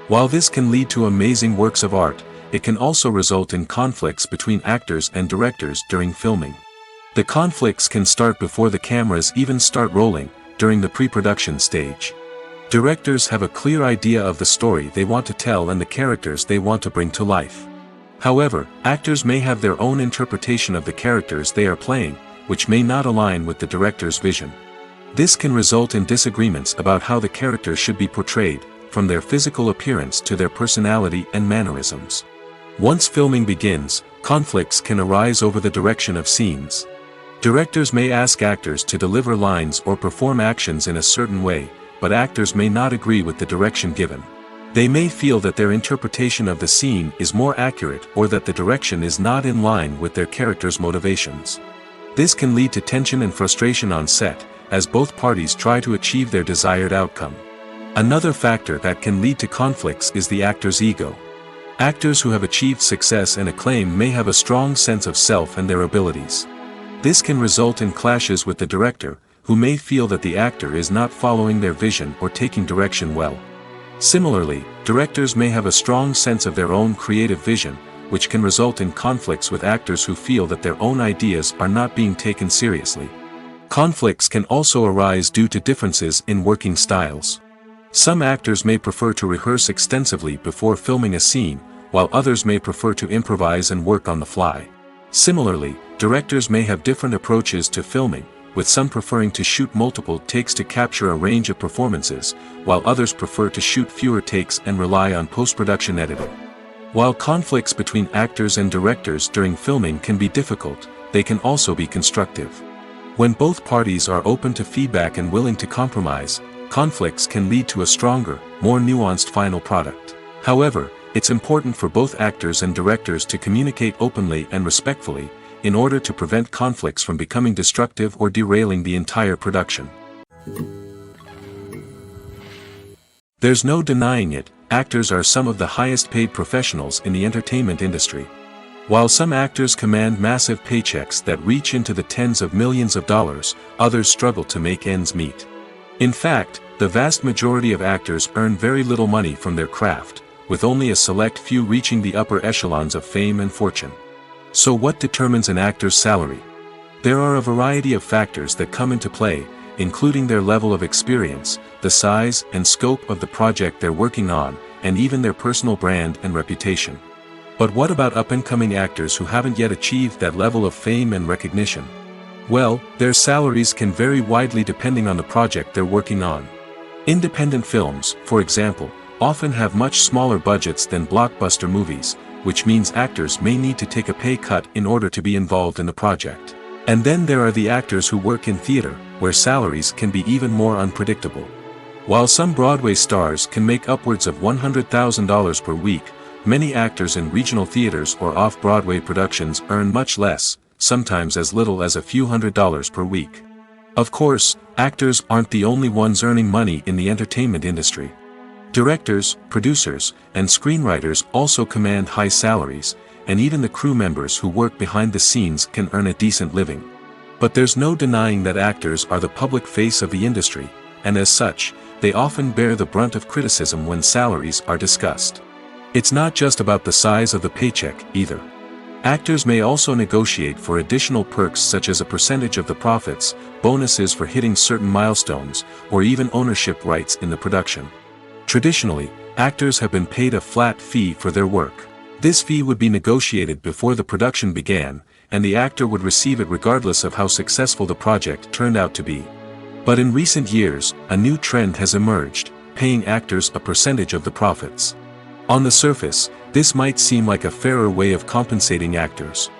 While this can lead to amazing works of art, it can also result in conflicts between actors and directors during filming. The conflicts can start before the cameras even start rolling, during the pre-production stage. Directors have a clear idea of the story they want to tell and the characters they want to bring to life. However, actors may have their own interpretation of the characters they are playing, which may not align with the director's vision. This can result in disagreements about how the characters should be portrayed, from their physical appearance to their personality and mannerisms. Once filming begins, conflicts can arise over the direction of scenes. Directors may ask actors to deliver lines or perform actions in a certain way, but actors may not agree with the direction given. They may feel that their interpretation of the scene is more accurate or that the direction is not in line with their character's motivations. This can lead to tension and frustration on set, as both parties try to achieve their desired outcome. Another factor that can lead to conflicts is the actor's ego. Actors who have achieved success and acclaim may have a strong sense of self and their abilities. This can result in clashes with the director, who may feel that the actor is not following their vision or taking direction well. Similarly, directors may have a strong sense of their own creative vision, which can result in conflicts with actors who feel that their own ideas are not being taken seriously. Conflicts can also arise due to differences in working styles. Some actors may prefer to rehearse extensively before filming a scene, while others may prefer to improvise and work on the fly. Similarly, directors may have different approaches to filming, with some preferring to shoot multiple takes to capture a range of performances, while others prefer to shoot fewer takes and rely on post-production editing. While conflicts between actors and directors during filming can be difficult, they can also be constructive. When both parties are open to feedback and willing to compromise, conflicts can lead to a stronger, more nuanced final product. However, it's important for both actors and directors to communicate openly and respectfully, in order to prevent conflicts from becoming destructive or derailing the entire production. There's no denying it, actors are some of the highest paid professionals in the entertainment industry. While some actors command massive paychecks that reach into the tens of millions of dollars, others struggle to make ends meet. In fact, the vast majority of actors earn very little money from their craft, with only a select few reaching the upper echelons of fame and fortune. So what determines an actor's salary? There are a variety of factors that come into play, including their level of experience, the size and scope of the project they're working on, and even their personal brand and reputation. But what about up-and-coming actors who haven't yet achieved that level of fame and recognition? Well, their salaries can vary widely depending on the project they're working on. Independent films, for example, often have much smaller budgets than blockbuster movies, which means actors may need to take a pay cut in order to be involved in the project. And then there are the actors who work in theater, where salaries can be even more unpredictable. While some Broadway stars can make upwards of $100,000 per week, many actors in regional theaters or off-Broadway productions earn much less, sometimes as little as a few $100s per week. Of course, actors aren't the only ones earning money in the entertainment industry. Directors, producers, and screenwriters also command high salaries, and even the crew members who work behind the scenes can earn a decent living. But there's no denying that actors are the public face of the industry, and as such, they often bear the brunt of criticism when salaries are discussed. It's not just about the size of the paycheck, either. Actors may also negotiate for additional perks such as a percentage of the profits, bonuses for hitting certain milestones, or even ownership rights in the production. Traditionally, actors have been paid a flat fee for their work. This fee would be negotiated before the production began, and the actor would receive it regardless of how successful the project turned out to be. But in recent years, a new trend has emerged, paying actors a percentage of the profits. On the surface, this might seem like a fairer way of compensating actors.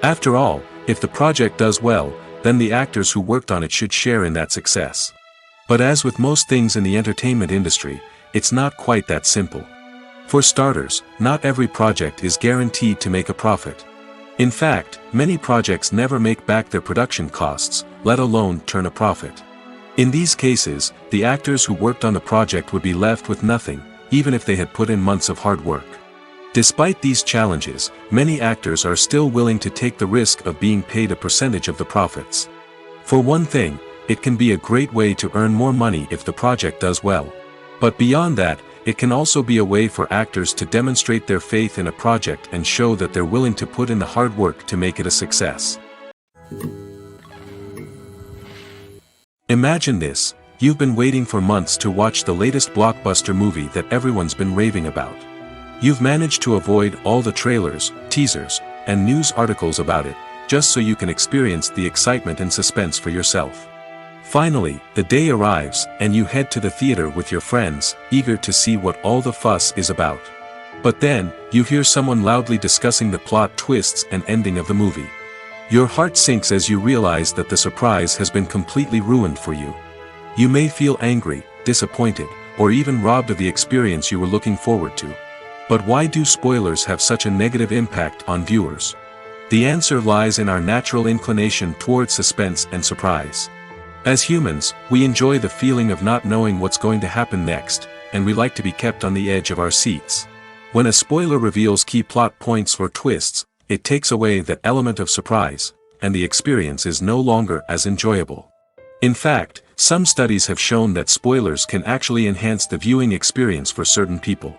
After all, if the project does well, then the actors who worked on it should share in that success. But as with most things in the entertainment industry, it's not quite that simple. For starters, not every project is guaranteed to make a profit. In fact, many projects never make back their production costs, let alone turn a profit. In these cases, the actors who worked on the project would be left with nothing, even if they had put in months of hard work. Despite these challenges, many actors are still willing to take the risk of being paid a percentage of the profits. For one thing, it can be a great way to earn more money if the project does well. But beyond that, it can also be a way for actors to demonstrate their faith in a project and show that they're willing to put in the hard work to make it a success. Imagine this: you've been waiting for months to watch the latest blockbuster movie that everyone's been raving about. You've managed to avoid all the trailers, teasers, and news articles about it, just so you can experience the excitement and suspense for yourself. Finally, the day arrives, and you head to the theater with your friends, eager to see what all the fuss is about. But then, you hear someone loudly discussing the plot twists and ending of the movie. Your heart sinks as you realize that the surprise has been completely ruined for you. You may feel angry, disappointed, or even robbed of the experience you were looking forward to. But why do spoilers have such a negative impact on viewers? The answer lies in our natural inclination towards suspense and surprise. As humans, we enjoy the feeling of not knowing what's going to happen next, and we like to be kept on the edge of our seats. When a spoiler reveals key plot points or twists, it takes away that element of surprise, and the experience is no longer as enjoyable. In fact, some studies have shown that spoilers can actually enhance the viewing experience for certain people.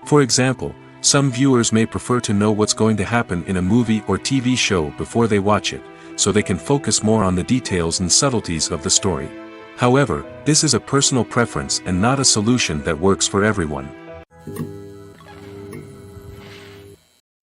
For example, some viewers may prefer to know what's going to happen in a movie or TV show before they watch it, so they can focus more on the details and subtleties of the story. However, this is a personal preference and not a solution that works for everyone.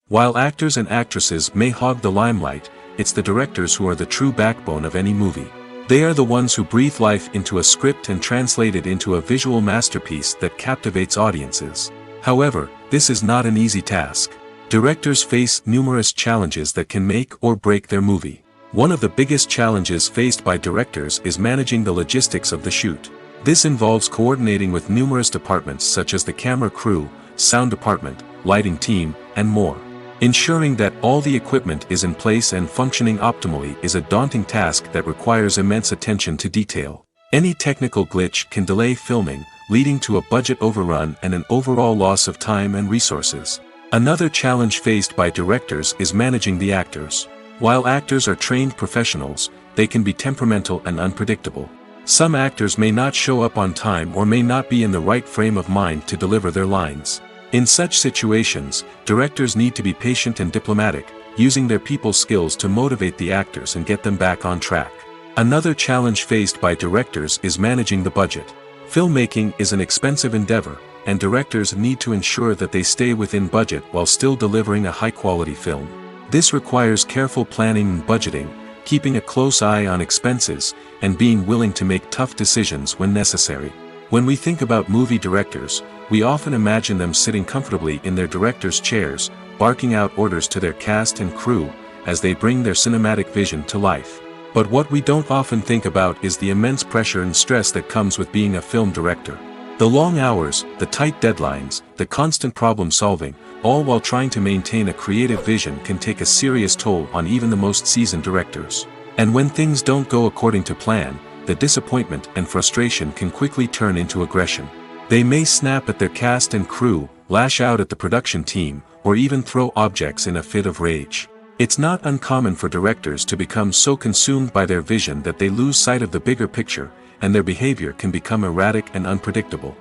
While actors and actresses may hog the limelight, it's the directors who are the true backbone of any movie. They are the ones who breathe life into a script and translate it into a visual masterpiece that captivates audiences. However, this is not an easy task. Directors face numerous challenges that can make or break their movie. One of the biggest challenges faced by directors is managing the logistics of the shoot. This involves coordinating with numerous departments such as the camera crew, sound department, lighting team, and more. Ensuring that all the equipment is in place and functioning optimally is a daunting task that requires immense attention to detail. Any technical glitch can delay filming, leading to a budget overrun and an overall loss of time and resources. Another challenge faced by directors is managing the actors. While actors are trained professionals, they can be temperamental and unpredictable. Some actors may not show up on time or may not be in the right frame of mind to deliver their lines. In such situations, directors need to be patient and diplomatic, using their people skills to motivate the actors and get them back on track. Another challenge faced by directors is managing the budget. Filmmaking is an expensive endeavor, and directors need to ensure that they stay within budget while still delivering a high-quality film. This requires careful planning and budgeting, keeping a close eye on expenses, and being willing to make tough decisions when necessary. When we think about movie directors, we often imagine them sitting comfortably in their director's chairs, barking out orders to their cast and crew, as they bring their cinematic vision to life. But what we don't often think about is the immense pressure and stress that comes with being a film director. The long hours, the tight deadlines, the constant problem solving, all while trying to maintain a creative vision can take a serious toll on even the most seasoned directors. And when things don't go according to plan, the disappointment and frustration can quickly turn into aggression. They may snap at their cast and crew, lash out at the production team, or even throw objects in a fit of rage. It's not uncommon for directors to become so consumed by their vision that they lose sight of the bigger picture, and their behavior can become erratic and unpredictable.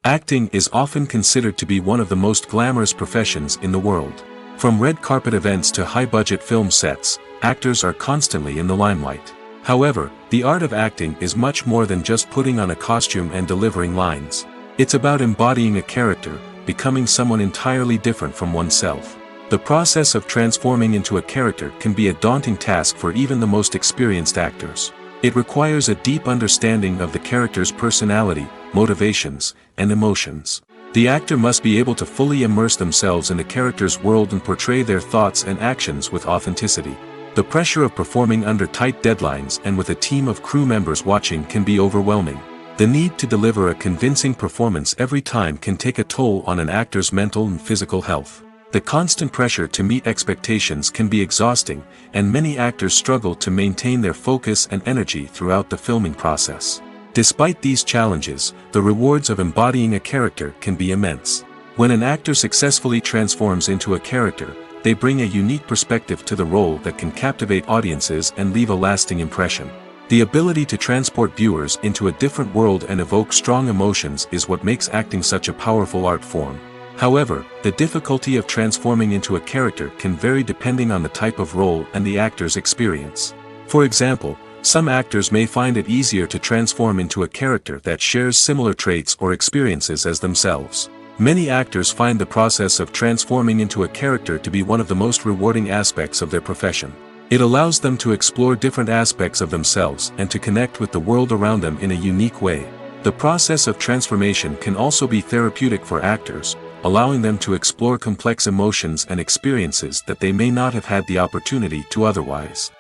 Acting is often considered to be one of the most glamorous professions in the world. From red carpet events to high-budget film sets, actors are constantly in the limelight. However, the art of acting is much more than just putting on a costume and delivering lines. It's about embodying a character, becoming someone entirely different from oneself. The process of transforming into a character can be a daunting task for even the most experienced actors. It requires a deep understanding of the character's personality, motivations, and emotions. The actor must be able to fully immerse themselves in the character's world and portray their thoughts and actions with authenticity. The pressure of performing under tight deadlines and with a team of crew members watching can be overwhelming. The need to deliver a convincing performance every time can take a toll on an actor's mental and physical health. The constant pressure to meet expectations can be exhausting, and many actors struggle to maintain their focus and energy throughout the filming process. Despite these challenges, the rewards of embodying a character can be immense. When an actor successfully transforms into a character, they bring a unique perspective to the role that can captivate audiences and leave a lasting impression. The ability to transport viewers into a different world and evoke strong emotions is what makes acting such a powerful art form. However, the difficulty of transforming into a character can vary depending on the type of role and the actor's experience. For example, some actors may find it easier to transform into a character that shares similar traits or experiences as themselves. Many actors find the process of transforming into a character to be one of the most rewarding aspects of their profession. It allows them to explore different aspects of themselves and to connect with the world around them in a unique way. The process of transformation can also be therapeutic for actors, allowing them to explore complex emotions and experiences that they may not have had the opportunity to otherwise.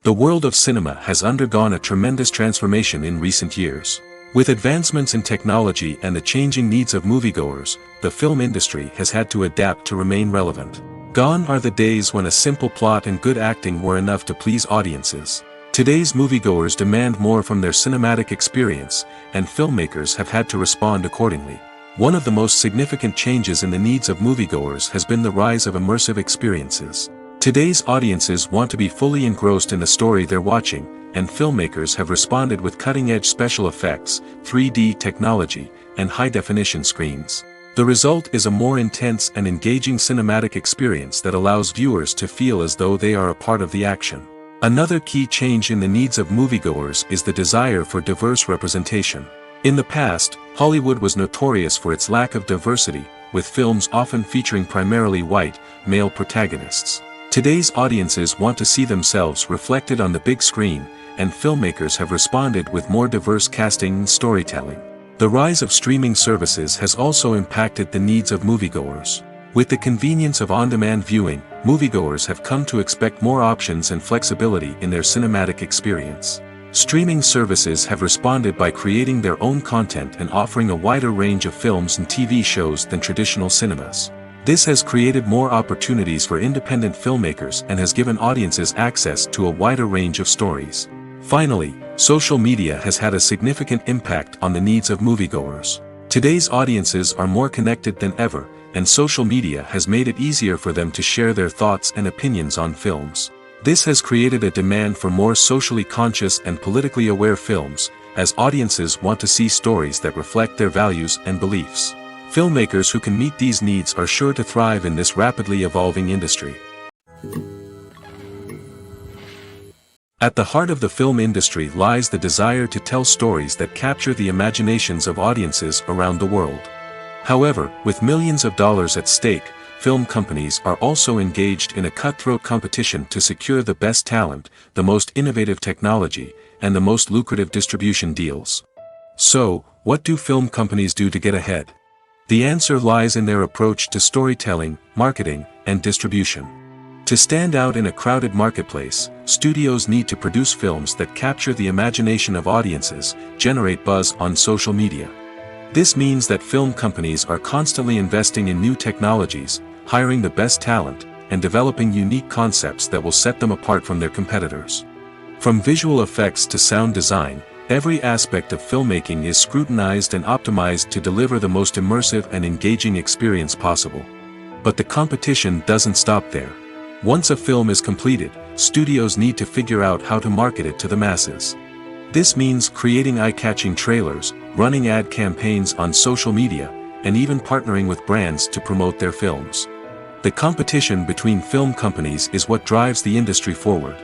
The world of cinema has undergone a tremendous transformation in recent years. With advancements in technology and the changing needs of moviegoers, the film industry has had to adapt to remain relevant. Gone are the days when a simple plot and good acting were enough to please audiences. Today's moviegoers demand more from their cinematic experience, and filmmakers have had to respond accordingly. One of the most significant changes in the needs of moviegoers has been the rise of immersive experiences. Today's audiences want to be fully engrossed in the story they're watching, and filmmakers have responded with cutting-edge special effects, 3D technology, and high-definition screens. The result is a more intense and engaging cinematic experience that allows viewers to feel as though they are a part of the action. Another key change in the needs of moviegoers is the desire for diverse representation. In the past, Hollywood was notorious for its lack of diversity, with films often featuring primarily white, male protagonists. Today's audiences want to see themselves reflected on the big screen, and filmmakers have responded with more diverse casting and storytelling. The rise of streaming services has also impacted the needs of moviegoers. With the convenience of on-demand viewing, moviegoers have come to expect more options and flexibility in their cinematic experience. Streaming services have responded by creating their own content and offering a wider range of films and TV shows than traditional cinemas. This has created more opportunities for independent filmmakers and has given audiences access to a wider range of stories. Finally, social media has had a significant impact on the needs of moviegoers. Today's audiences are more connected than ever, and social media has made it easier for them to share their thoughts and opinions on films. This has created a demand for more socially conscious and politically aware films, as audiences want to see stories that reflect their values and beliefs. Filmmakers who can meet these needs are sure to thrive in this rapidly evolving industry. At the heart of the film industry lies the desire to tell stories that capture the imaginations of audiences around the world. However, with millions of dollars at stake, film companies are also engaged in a cutthroat competition to secure the best talent, the most innovative technology, and the most lucrative distribution deals. So, what do film companies do to get ahead? The answer lies in their approach to storytelling, marketing, and distribution. To stand out in a crowded marketplace, studios need to produce films that capture the imagination of audiences, generate buzz on social media. This means that film companies are constantly investing in new technologies, hiring the best talent, and developing unique concepts that will set them apart from their competitors. From visual effects to sound design, every aspect of filmmaking is scrutinized and optimized to deliver the most immersive and engaging experience possible. But the competition doesn't stop there. Once a film is completed, studios need to figure out how to market it to the masses. This means creating eye-catching trailers, running ad campaigns on social media, and even partnering with brands to promote their films. The competition between film companies is what drives the industry forward.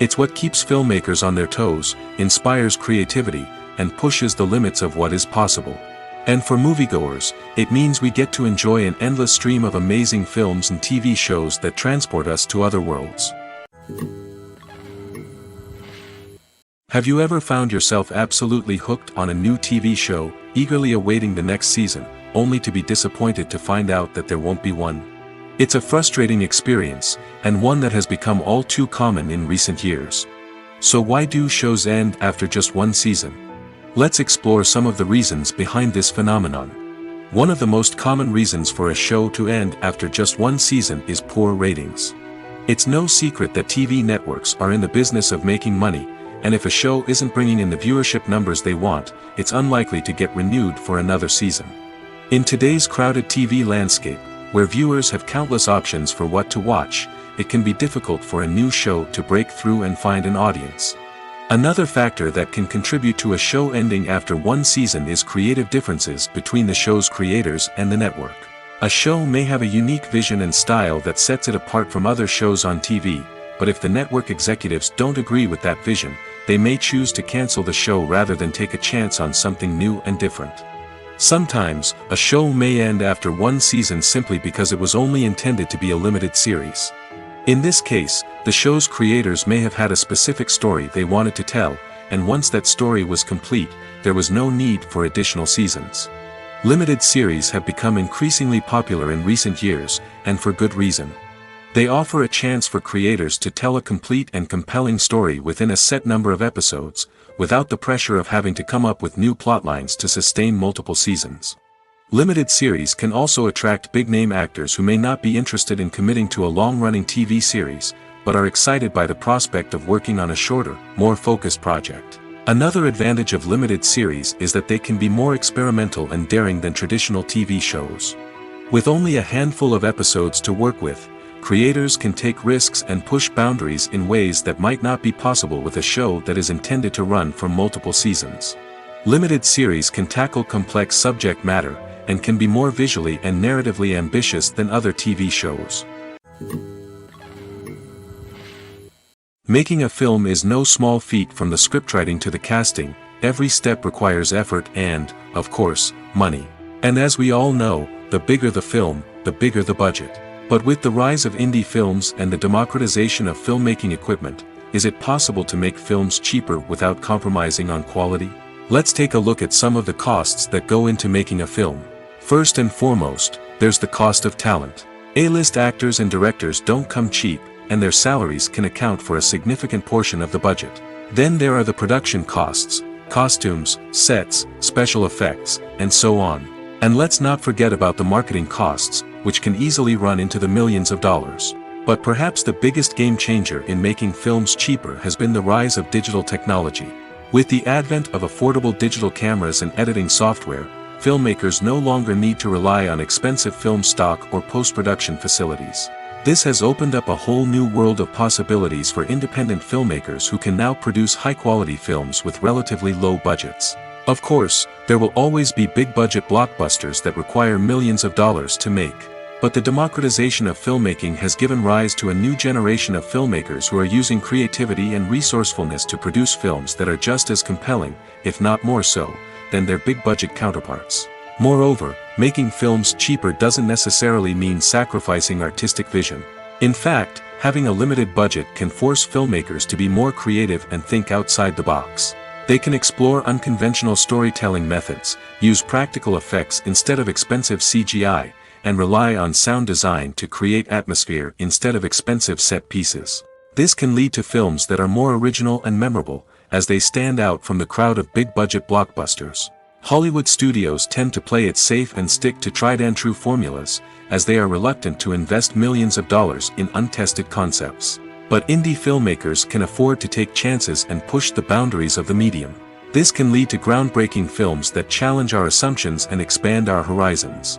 It's what keeps filmmakers on their toes, inspires creativity, and pushes the limits of what is possible. And for moviegoers, it means we get to enjoy an endless stream of amazing films and TV shows that transport us to other worlds. Have you ever found yourself absolutely hooked on a new TV show, eagerly awaiting the next season, only to be disappointed to find out that there won't be one? It's a frustrating experience, and one that has become all too common in recent years. So why do shows end after just one season? Let's explore some of the reasons behind this phenomenon. One of the most common reasons for a show to end after just one season is poor ratings. It's no secret that TV networks are in the business of making money, and if a show isn't bringing in the viewership numbers they want, it's unlikely to get renewed for another season. In today's crowded TV landscape, where viewers have countless options for what to watch, it can be difficult for a new show to break through and find an audience. Another factor that can contribute to a show ending after one season is creative differences between the show's creators and the network. A show may have a unique vision and style that sets it apart from other shows on TV, but if the network executives don't agree with that vision, they may choose to cancel the show rather than take a chance on something new and different. Sometimes, a show may end after one season simply because it was only intended to be a limited series. In this case, the show's creators may have had a specific story they wanted to tell, and once that story was complete, there was no need for additional seasons. Limited series have become increasingly popular in recent years, and for good reason. They offer a chance for creators to tell a complete and compelling story within a set number of episodes, without the pressure of having to come up with new plotlines to sustain multiple seasons. Limited series can also attract big-name actors who may not be interested in committing to a long-running TV series, but are excited by the prospect of working on a shorter, more focused project. Another advantage of limited series is that they can be more experimental and daring than traditional TV shows. With only a handful of episodes to work with, creators can take risks and push boundaries in ways that might not be possible with a show that is intended to run for multiple seasons. Limited series can tackle complex subject matter, and can be more visually and narratively ambitious than other TV shows. Making a film is no small feat. From the scriptwriting to the casting, every step requires effort and, of course, money. And as we all know, the bigger the film, the bigger the budget. But with the rise of indie films and the democratization of filmmaking equipment, is it possible to make films cheaper without compromising on quality? Let's take a look at some of the costs that go into making a film. First and foremost, there's the cost of talent. A-list actors and directors don't come cheap, and their salaries can account for a significant portion of the budget. Then there are the production costs, costumes, sets, special effects, and so on. And let's not forget about the marketing costs, which can easily run into the millions of dollars. But perhaps the biggest game changer in making films cheaper has been the rise of digital technology. With the advent of affordable digital cameras and editing software, filmmakers no longer need to rely on expensive film stock or post-production facilities. This has opened up a whole new world of possibilities for independent filmmakers who can now produce high-quality films with relatively low budgets. Of course, there will always be big-budget blockbusters that require millions of dollars to make. But the democratization of filmmaking has given rise to a new generation of filmmakers who are using creativity and resourcefulness to produce films that are just as compelling, if not more so, than their big-budget counterparts. Moreover, making films cheaper doesn't necessarily mean sacrificing artistic vision. In fact, having a limited budget can force filmmakers to be more creative and think outside the box. They can explore unconventional storytelling methods, use practical effects instead of expensive CGI, and rely on sound design to create atmosphere instead of expensive set pieces. This can lead to films that are more original and memorable, as they stand out from the crowd of big-budget blockbusters. Hollywood studios tend to play it safe and stick to tried-and-true formulas, as they are reluctant to invest millions of dollars in untested concepts. But indie filmmakers can afford to take chances and push the boundaries of the medium. This can lead to groundbreaking films that challenge our assumptions and expand our horizons.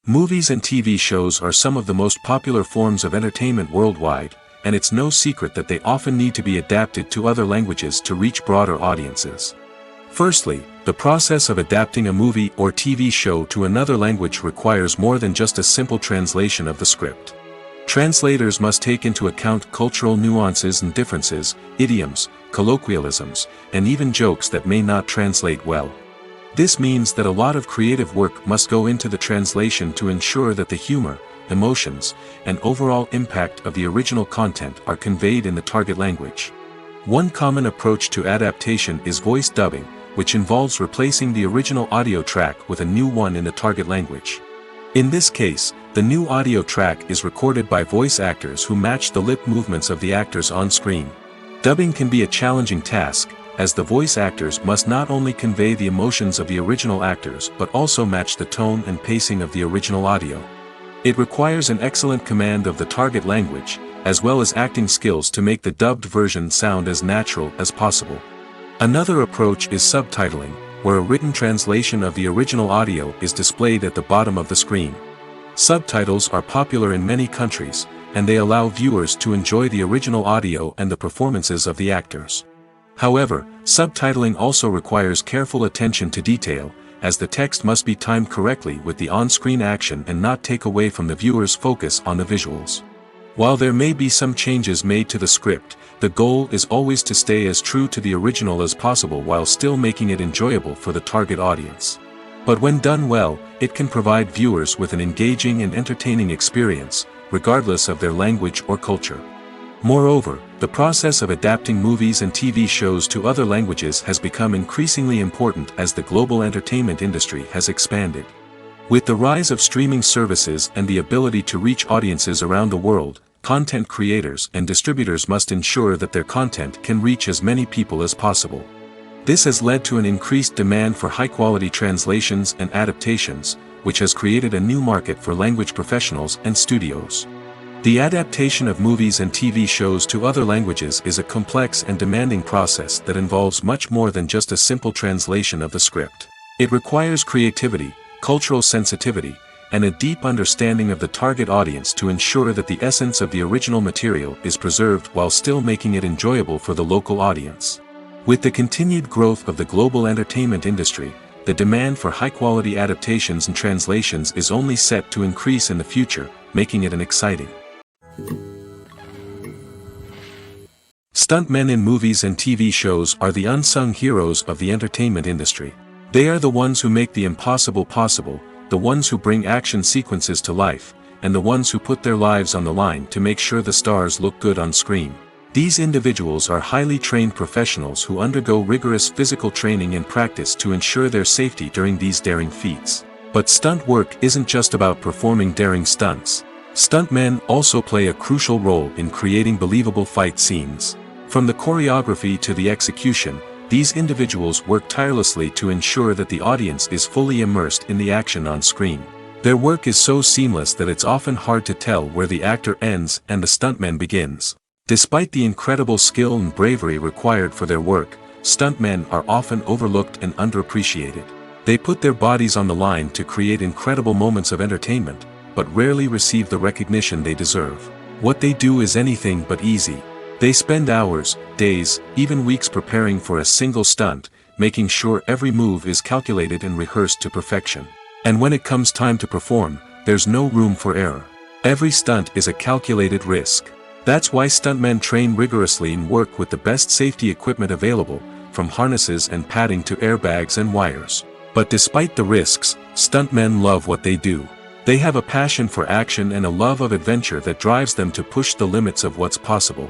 Movies and TV shows are some of the most popular forms of entertainment worldwide, and it's no secret that they often need to be adapted to other languages to reach broader audiences. Firstly, the process of adapting a movie or TV show to another language requires more than just a simple translation of the script. Translators must take into account cultural nuances and differences, idioms, colloquialisms, and even jokes that may not translate well. This means that a lot of creative work must go into the translation to ensure that the humor, emotions, and overall impact of the original content are conveyed in the target language. One common approach to adaptation is voice dubbing, which involves replacing the original audio track with a new one in the target language. In this case, the new audio track is recorded by voice actors who match the lip movements of the actors on screen. Dubbing can be a challenging task, as the voice actors must not only convey the emotions of the original actors but also match the tone and pacing of the original audio. It requires an excellent command of the target language, as well as acting skills to make the dubbed version sound as natural as possible. Another approach is subtitling, where a written translation of the original audio is displayed at the bottom of the screen. Subtitles are popular in many countries, and they allow viewers to enjoy the original audio and the performances of the actors. However, subtitling also requires careful attention to detail, as the text must be timed correctly with the on-screen action and not take away from the viewer's focus on the visuals. While there may be some changes made to the script, the goal is always to stay as true to the original as possible while still making it enjoyable for the target audience. But when done well, it can provide viewers with an engaging and entertaining experience, regardless of their language or culture. Moreover, the process of adapting movies and TV shows to other languages has become increasingly important as the global entertainment industry has expanded. With the rise of streaming services and the ability to reach audiences around the world, content creators and distributors must ensure that their content can reach as many people as possible. This has led to an increased demand for high-quality translations and adaptations, which has created a new market for language professionals and studios. The adaptation of movies and TV shows to other languages is a complex and demanding process that involves much more than just a simple translation of the script. It requires creativity, cultural sensitivity, and a deep understanding of the target audience to ensure that the essence of the original material is preserved while still making it enjoyable for the local audience. With the continued growth of the global entertainment industry, the demand for high-quality adaptations and translations is only set to increase in the future, making it an exciting. Stuntmen in movies and TV shows are the unsung heroes of the entertainment industry. They are the ones who make the impossible possible, the ones who bring action sequences to life, and the ones who put their lives on the line to make sure the stars look good on screen. These individuals are highly trained professionals who undergo rigorous physical training and practice to ensure their safety during these daring feats. But stunt work isn't just about performing daring stunts. Stuntmen also play a crucial role in creating believable fight scenes. From the choreography to the execution, These individuals work tirelessly to ensure that the audience is fully immersed in the action on screen. Their work is so seamless that it's often hard to tell where the actor ends and the stuntman begins. Despite the incredible skill and bravery required for their work, stuntmen are often overlooked and underappreciated. They put their bodies on the line to create incredible moments of entertainment, but rarely receive the recognition they deserve. What they do is anything but easy. They spend hours, days, even weeks preparing for a single stunt, making sure every move is calculated and rehearsed to perfection. And when it comes time to perform, there's no room for error. Every stunt is a calculated risk. That's why stuntmen train rigorously and work with the best safety equipment available, from harnesses and padding to airbags and wires. But despite the risks, stuntmen love what they do. They have a passion for action and a love of adventure that drives them to push the limits of what's possible.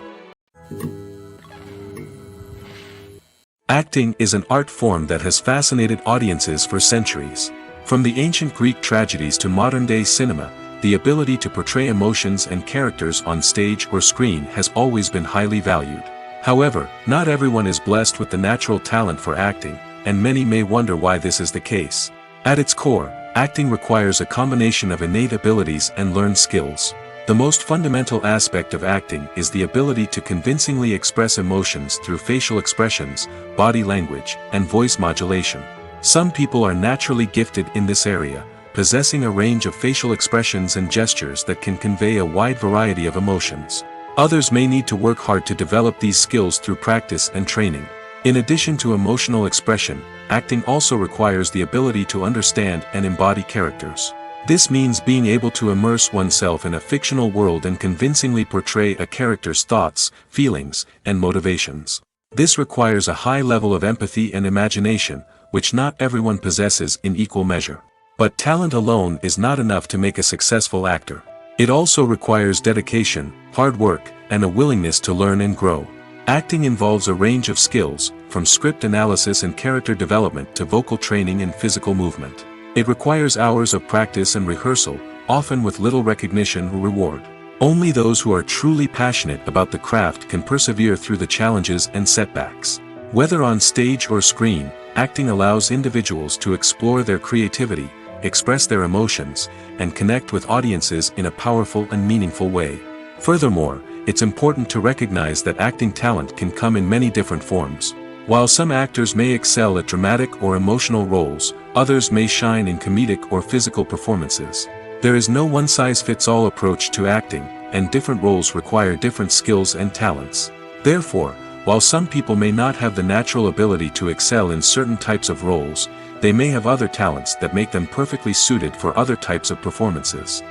Acting is an art form that has fascinated audiences for centuries. From the ancient Greek tragedies to modern-day cinema, the ability to portray emotions and characters on stage or screen has always been highly valued. However, not everyone is blessed with the natural talent for acting, and many may wonder why this is the case. At its core, acting requires a combination of innate abilities and learned skills. The most fundamental aspect of acting is the ability to convincingly express emotions through facial expressions, body language, and voice modulation. Some people are naturally gifted in this area, possessing a range of facial expressions and gestures that can convey a wide variety of emotions. Others may need to work hard to develop these skills through practice and training. In addition to emotional expression, acting also requires the ability to understand and embody characters. This means being able to immerse oneself in a fictional world and convincingly portray a character's thoughts, feelings, and motivations. This requires a high level of empathy and imagination, which not everyone possesses in equal measure. But talent alone is not enough to make a successful actor. It also requires dedication, hard work, and a willingness to learn and grow. Acting involves a range of skills, from script analysis and character development to vocal training and physical movement. It requires hours of practice and rehearsal, often with little recognition or reward. Only those who are truly passionate about the craft can persevere through the challenges and setbacks. Whether on stage or screen, acting allows individuals to explore their creativity, express their emotions, and connect with audiences in a powerful and meaningful way. Furthermore, it's important to recognize that acting talent can come in many different forms. While some actors may excel at dramatic or emotional roles, others may shine in comedic or physical performances. There is no one-size-fits-all approach to acting, and different roles require different skills and talents. Therefore, while some people may not have the natural ability to excel in certain types of roles, they may have other talents that make them perfectly suited for other types of performances.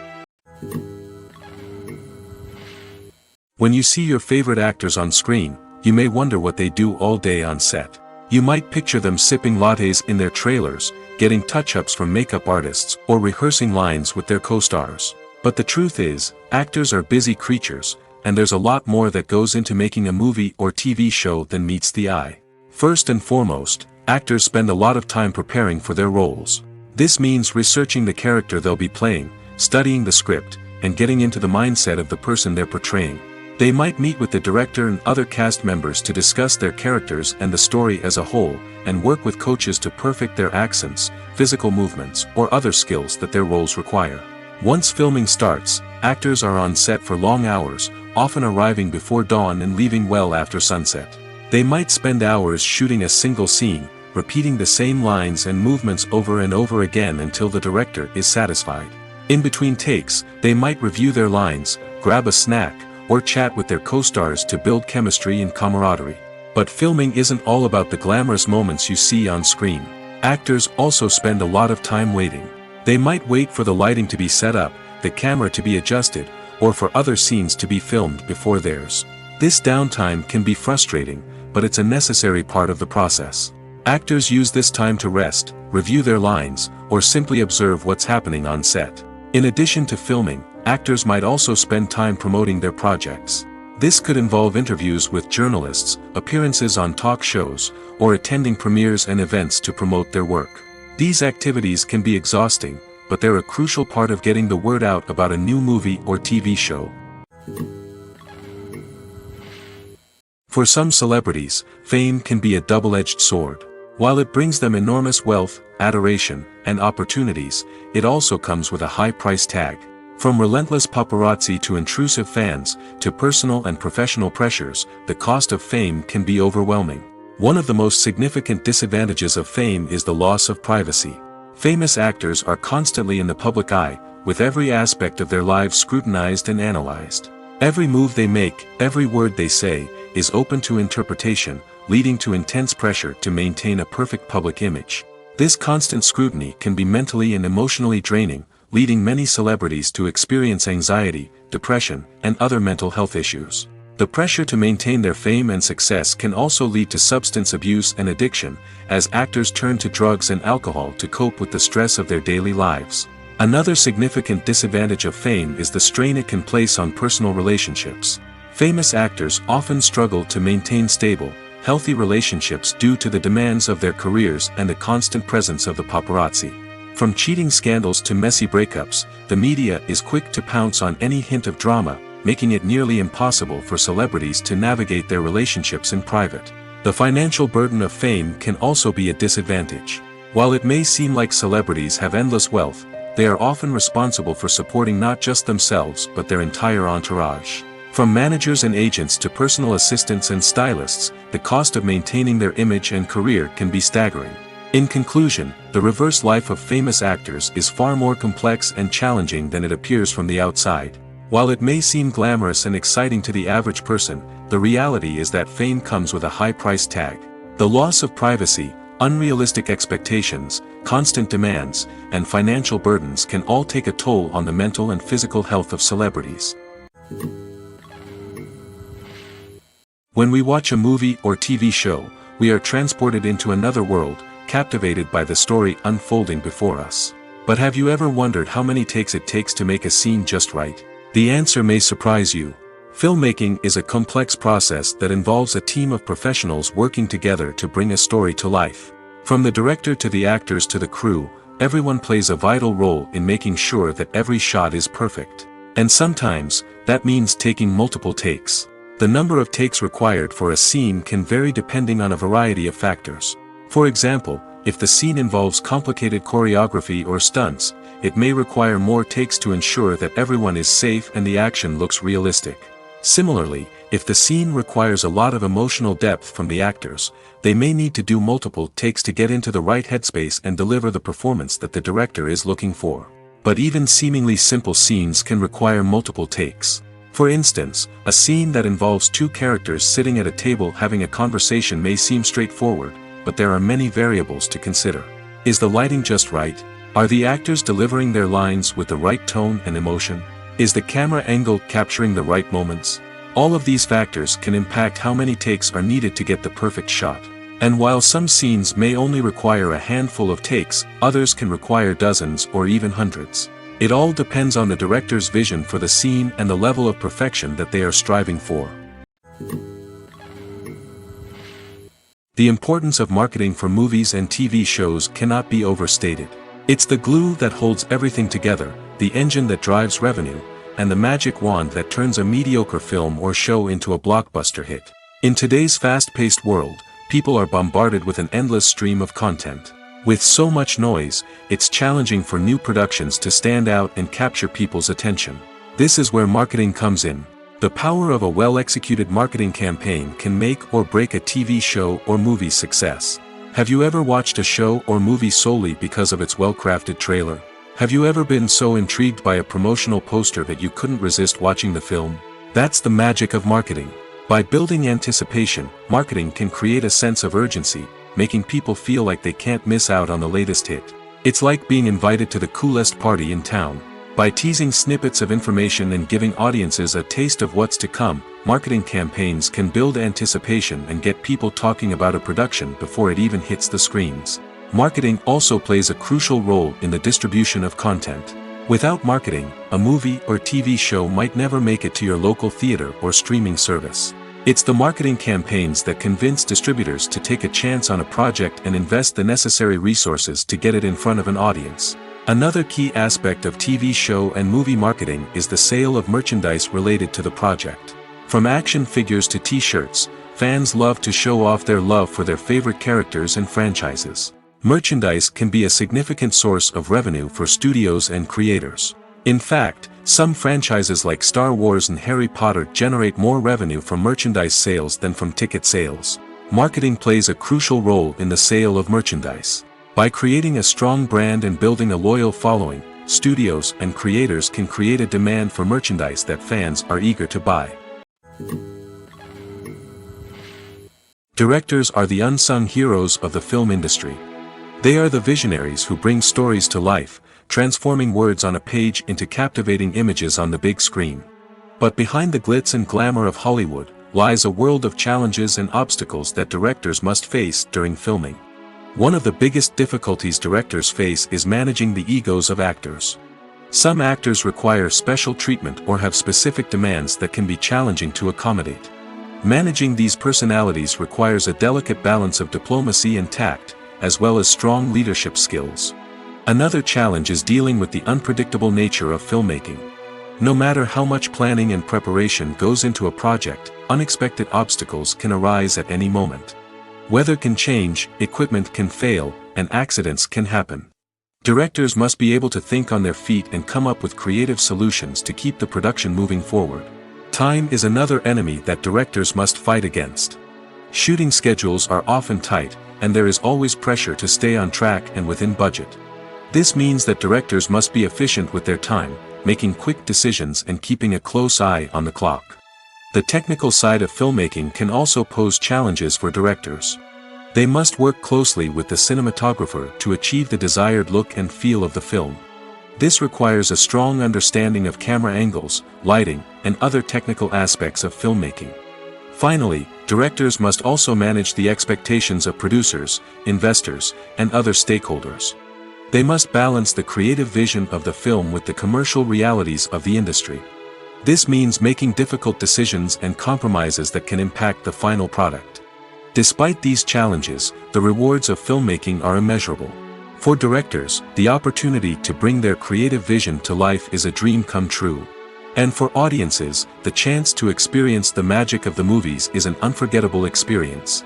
When you see your favorite actors on screen, you may wonder what they do all day on set. You might picture them sipping lattes in their trailers, getting touch-ups from makeup artists, or rehearsing lines with their co-stars. But the truth is, actors are busy creatures, and there's a lot more that goes into making a movie or TV show than meets the eye. First and foremost, actors spend a lot of time preparing for their roles. This means researching the character they'll be playing, studying the script, and getting into the mindset of the person they're portraying. They might meet with the director and other cast members to discuss their characters and the story as a whole, and work with coaches to perfect their accents, physical movements, or other skills that their roles require. Once filming starts, actors are on set for long hours, often arriving before dawn and leaving well after sunset. They might spend hours shooting a single scene, repeating the same lines and movements over and over again until the director is satisfied. In between takes, they might review their lines, grab a snack, or chat with their co-stars to build chemistry and camaraderie. But filming isn't all about the glamorous moments you see on screen. Actors also spend a lot of time waiting. They might wait for the lighting to be set up, the camera to be adjusted, or for other scenes to be filmed before theirs. This downtime can be frustrating, but it's a necessary part of the process. Actors use this time to rest, review their lines, or simply observe what's happening on set. In addition to filming, actors might also spend time promoting their projects. This could involve interviews with journalists, appearances on talk shows, or attending premieres and events to promote their work. These activities can be exhausting, but they're a crucial part of getting the word out about a new movie or TV show. For some celebrities, fame can be a double-edged sword. While it brings them enormous wealth, adoration, and opportunities, it also comes with a high price tag. From relentless paparazzi to intrusive fans, to personal and professional pressures, the cost of fame can be overwhelming. One of the most significant disadvantages of fame is the loss of privacy. Famous actors are constantly in the public eye, with every aspect of their lives scrutinized and analyzed. Every move they make, every word they say, is open to interpretation, leading to intense pressure to maintain a perfect public image. This constant scrutiny can be mentally and emotionally draining, leading many celebrities to experience anxiety, depression, and other mental health issues. The pressure to maintain their fame and success can also lead to substance abuse and addiction, as actors turn to drugs and alcohol to cope with the stress of their daily lives. Another significant disadvantage of fame is the strain it can place on personal relationships. Famous actors often struggle to maintain stable, healthy relationships due to the demands of their careers and the constant presence of the paparazzi. From cheating scandals to messy breakups, the media is quick to pounce on any hint of drama, making it nearly impossible for celebrities to navigate their relationships in private. The financial burden of fame can also be a disadvantage. While it may seem like celebrities have endless wealth, they are often responsible for supporting not just themselves but their entire entourage. From managers and agents to personal assistants and stylists, the cost of maintaining their image and career can be staggering. In conclusion, the reverse life of famous actors is far more complex and challenging than it appears from the outside. While it may seem glamorous and exciting to the average person, the reality is that fame comes with a high price tag. The loss of privacy, unrealistic expectations, constant demands, and financial burdens can all take a toll on the mental and physical health of celebrities. When we watch a movie or TV show, we are transported into another world, captivated by the story unfolding before us. But have you ever wondered how many takes it takes to make a scene just right? The answer may surprise you. Filmmaking is a complex process that involves a team of professionals working together to bring a story to life. From the director to the actors to the crew, everyone plays a vital role in making sure that every shot is perfect. And sometimes, that means taking multiple takes. The number of takes required for a scene can vary depending on a variety of factors. For example, if the scene involves complicated choreography or stunts, it may require more takes to ensure that everyone is safe and the action looks realistic. Similarly, if the scene requires a lot of emotional depth from the actors, they may need to do multiple takes to get into the right headspace and deliver the performance that the director is looking for. But even seemingly simple scenes can require multiple takes. For instance, a scene that involves two characters sitting at a table having a conversation may seem straightforward, but there are many variables to consider. Is the lighting just right? Are the actors delivering their lines with the right tone and emotion? Is the camera angle capturing the right moments? All of these factors can impact how many takes are needed to get the perfect shot. And while some scenes may only require a handful of takes, others can require dozens or even hundreds. It all depends on the director's vision for the scene and the level of perfection that they are striving for. The importance of marketing for movies and TV shows cannot be overstated. It's the glue that holds everything together, the engine that drives revenue, and the magic wand that turns a mediocre film or show into a blockbuster hit. In today's fast-paced world, people are bombarded with an endless stream of content. With so much noise, it's challenging for new productions to stand out and capture people's attention. This is where marketing comes in. The power of a well-executed marketing campaign can make or break a TV show or movie's success. Have you ever watched a show or movie solely because of its well-crafted trailer? Have you ever been so intrigued by a promotional poster that you couldn't resist watching the film? That's the magic of marketing. By building anticipation, marketing can create a sense of urgency, making people feel like they can't miss out on the latest hit. It's like being invited to the coolest party in town. By teasing snippets of information and giving audiences a taste of what's to come, marketing campaigns can build anticipation and get people talking about a production before it even hits the screens. Marketing also plays a crucial role in the distribution of content. Without marketing, a movie or TV show might never make it to your local theater or streaming service. It's the marketing campaigns that convince distributors to take a chance on a project and invest the necessary resources to get it in front of an audience. Another key aspect of TV show and movie marketing is the sale of merchandise related to the project. From action figures to t-shirts, fans love to show off their love for their favorite characters and franchises. Merchandise can be a significant source of revenue for studios and creators. In fact, some franchises like Star Wars and Harry Potter generate more revenue from merchandise sales than from ticket sales. Marketing plays a crucial role in the sale of merchandise. By creating a strong brand and building a loyal following, studios and creators can create a demand for merchandise that fans are eager to buy. Directors are the unsung heroes of the film industry. They are the visionaries who bring stories to life, transforming words on a page into captivating images on the big screen. But behind the glitz and glamour of Hollywood lies a world of challenges and obstacles that directors must face during filming. One of the biggest difficulties directors face is managing the egos of actors. Some actors require special treatment or have specific demands that can be challenging to accommodate. Managing these personalities requires a delicate balance of diplomacy and tact, as well as strong leadership skills. Another challenge is dealing with the unpredictable nature of filmmaking. No matter how much planning and preparation goes into a project, unexpected obstacles can arise at any moment. Weather can change, equipment can fail, and accidents can happen. Directors must be able to think on their feet and come up with creative solutions to keep the production moving forward. Time is another enemy that directors must fight against. Shooting schedules are often tight, and there is always pressure to stay on track and within budget. This means that directors must be efficient with their time, making quick decisions and keeping a close eye on the clock. The technical side of filmmaking can also pose challenges for directors. They must work closely with the cinematographer to achieve the desired look and feel of the film. This requires a strong understanding of camera angles, lighting, and other technical aspects of filmmaking. Finally, directors must also manage the expectations of producers, investors, and other stakeholders. They must balance the creative vision of the film with the commercial realities of the industry. This means making difficult decisions and compromises that can impact the final product. Despite these challenges, the rewards of filmmaking are immeasurable. For directors, the opportunity to bring their creative vision to life is a dream come true. And for audiences, the chance to experience the magic of the movies is an unforgettable experience.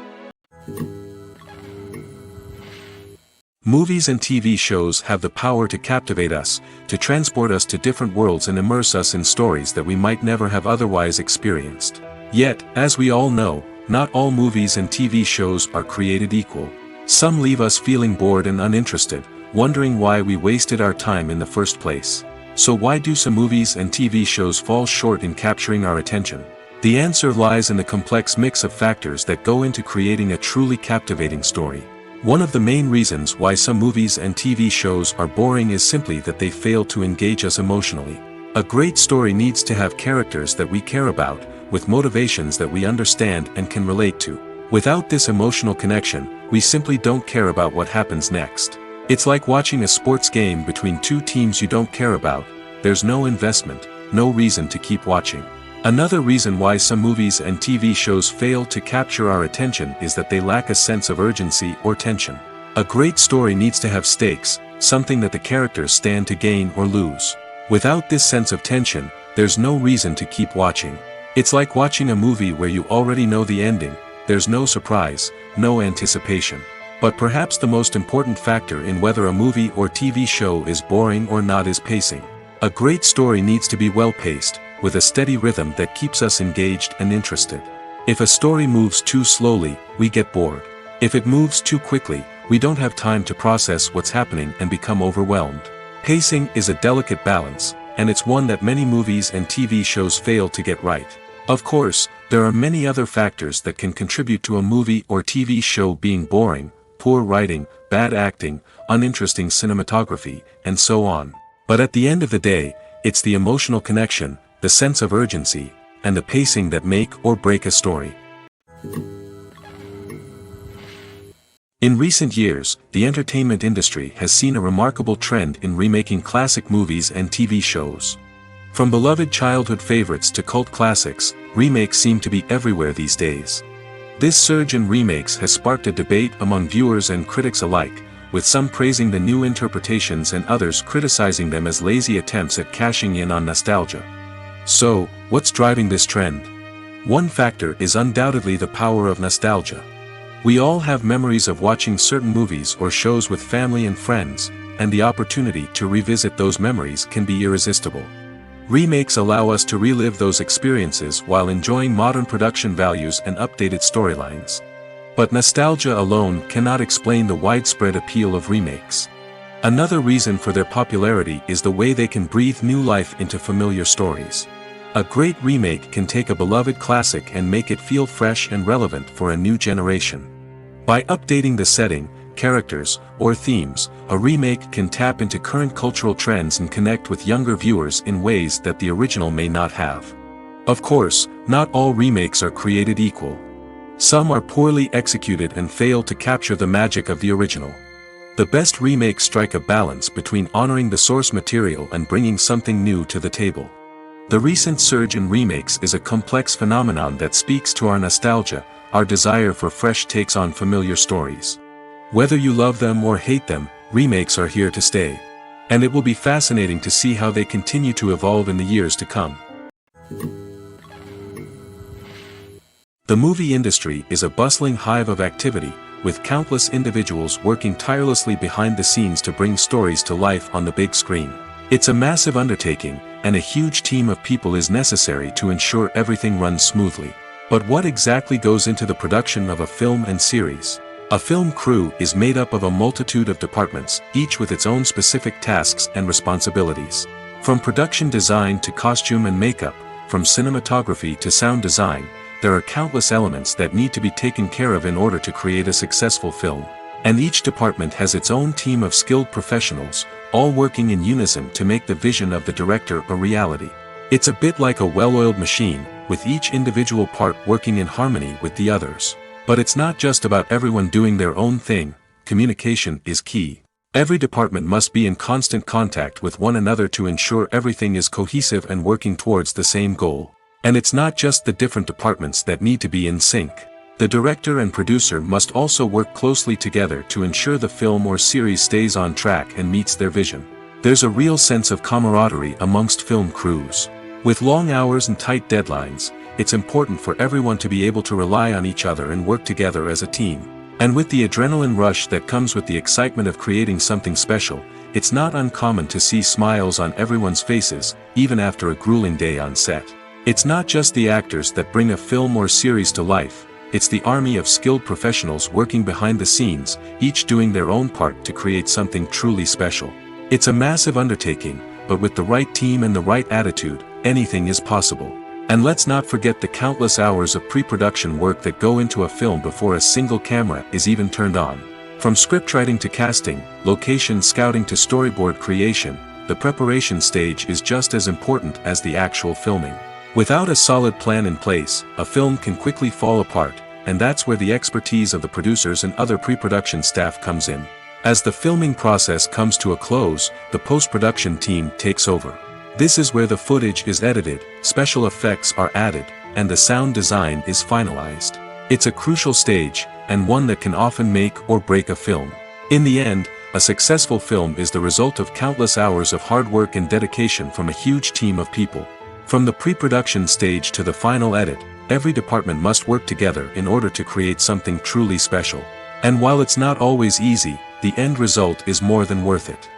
Movies and TV shows have the power to captivate us, to transport us to different worlds and immerse us in stories that we might never have otherwise experienced. Yet, as we all know, not all movies and TV shows are created equal. Some leave us feeling bored and uninterested, wondering why we wasted our time in the first place. So why do some movies and TV shows fall short in capturing our attention? The answer lies in the complex mix of factors that go into creating a truly captivating story. One of the main reasons why some movies and TV shows are boring is simply that they fail to engage us emotionally. A great story needs to have characters that we care about, with motivations that we understand and can relate to. Without this emotional connection, we simply don't care about what happens next. It's like watching a sports game between two teams you don't care about. There's no investment, no reason to keep watching. Another reason why some movies and TV shows fail to capture our attention is that they lack a sense of urgency or tension. A great story needs to have stakes, something that the characters stand to gain or lose. Without this sense of tension, there's no reason to keep watching. It's like watching a movie where you already know the ending. There's no surprise, no anticipation. But perhaps the most important factor in whether a movie or TV show is boring or not is pacing. A great story needs to be well-paced, with a steady rhythm that keeps us engaged and interested. If a story moves too slowly, we get bored. If it moves too quickly, we don't have time to process what's happening and become overwhelmed. Pacing is a delicate balance, and it's one that many movies and TV shows fail to get right. Of course, there are many other factors that can contribute to a movie or TV show being boring: poor writing, bad acting, uninteresting cinematography, and so on. But at the end of the day, it's the emotional connection, the sense of urgency, and the pacing that make or break a story. In recent years, the entertainment industry has seen a remarkable trend in remaking classic movies and TV shows. From beloved childhood favorites to cult classics, remakes seem to be everywhere these days. This surge in remakes has sparked a debate among viewers and critics alike, with some praising the new interpretations and others criticizing them as lazy attempts at cashing in on nostalgia. So, what's driving this trend? One factor is undoubtedly the power of nostalgia. We all have memories of watching certain movies or shows with family and friends, and the opportunity to revisit those memories can be irresistible. Remakes allow us to relive those experiences while enjoying modern production values and updated storylines. But nostalgia alone cannot explain the widespread appeal of remakes. Another reason for their popularity is the way they can breathe new life into familiar stories. A great remake can take a beloved classic and make it feel fresh and relevant for a new generation. By updating the setting, characters, or themes, a remake can tap into current cultural trends and connect with younger viewers in ways that the original may not have. Of course, not all remakes are created equal. Some are poorly executed and fail to capture the magic of the original. The best remakes strike a balance between honoring the source material and bringing something new to the table. The recent surge in remakes is a complex phenomenon that speaks to our nostalgia, our desire for fresh takes on familiar stories. Whether you love them or hate them, remakes are here to stay. And it will be fascinating to see how they continue to evolve in the years to come. The movie industry is a bustling hive of activity, with countless individuals working tirelessly behind the scenes to bring stories to life on the big screen. It's a massive undertaking, and a huge team of people is necessary to ensure everything runs smoothly. But what exactly goes into the production of a film and series? A film crew is made up of a multitude of departments, each with its own specific tasks and responsibilities. From production design to costume and makeup, from cinematography to sound design, there are countless elements that need to be taken care of in order to create a successful film. And each department has its own team of skilled professionals, all working in unison to make the vision of the director a reality. It's a bit like a well-oiled machine, with each individual part working in harmony with the others. But it's not just about everyone doing their own thing. Communication is key. Every department must be in constant contact with one another to ensure everything is cohesive and working towards the same goal. And it's not just the different departments that need to be in sync. The director and producer must also work closely together to ensure the film or series stays on track and meets their vision. There's a real sense of camaraderie amongst film crews. With long hours and tight deadlines, it's important for everyone to be able to rely on each other and work together as a team. And with the adrenaline rush that comes with the excitement of creating something special, it's not uncommon to see smiles on everyone's faces, even after a grueling day on set. It's not just the actors that bring a film or series to life, it's the army of skilled professionals working behind the scenes, each doing their own part to create something truly special. It's a massive undertaking, but with the right team and the right attitude, anything is possible. And let's not forget the countless hours of pre-production work that go into a film before a single camera is even turned on. From scriptwriting to casting, location scouting to storyboard creation, the preparation stage is just as important as the actual filming. Without a solid plan in place, a film can quickly fall apart, and that's where the expertise of the producers and other pre-production staff comes in. As the filming process comes to a close, the post-production team takes over. This is where the footage is edited, special effects are added, and the sound design is finalized. It's a crucial stage, and one that can often make or break a film. In the end, a successful film is the result of countless hours of hard work and dedication from a huge team of people. From the pre-production stage to the final edit, every department must work together in order to create something truly special. And while it's not always easy, the end result is more than worth it.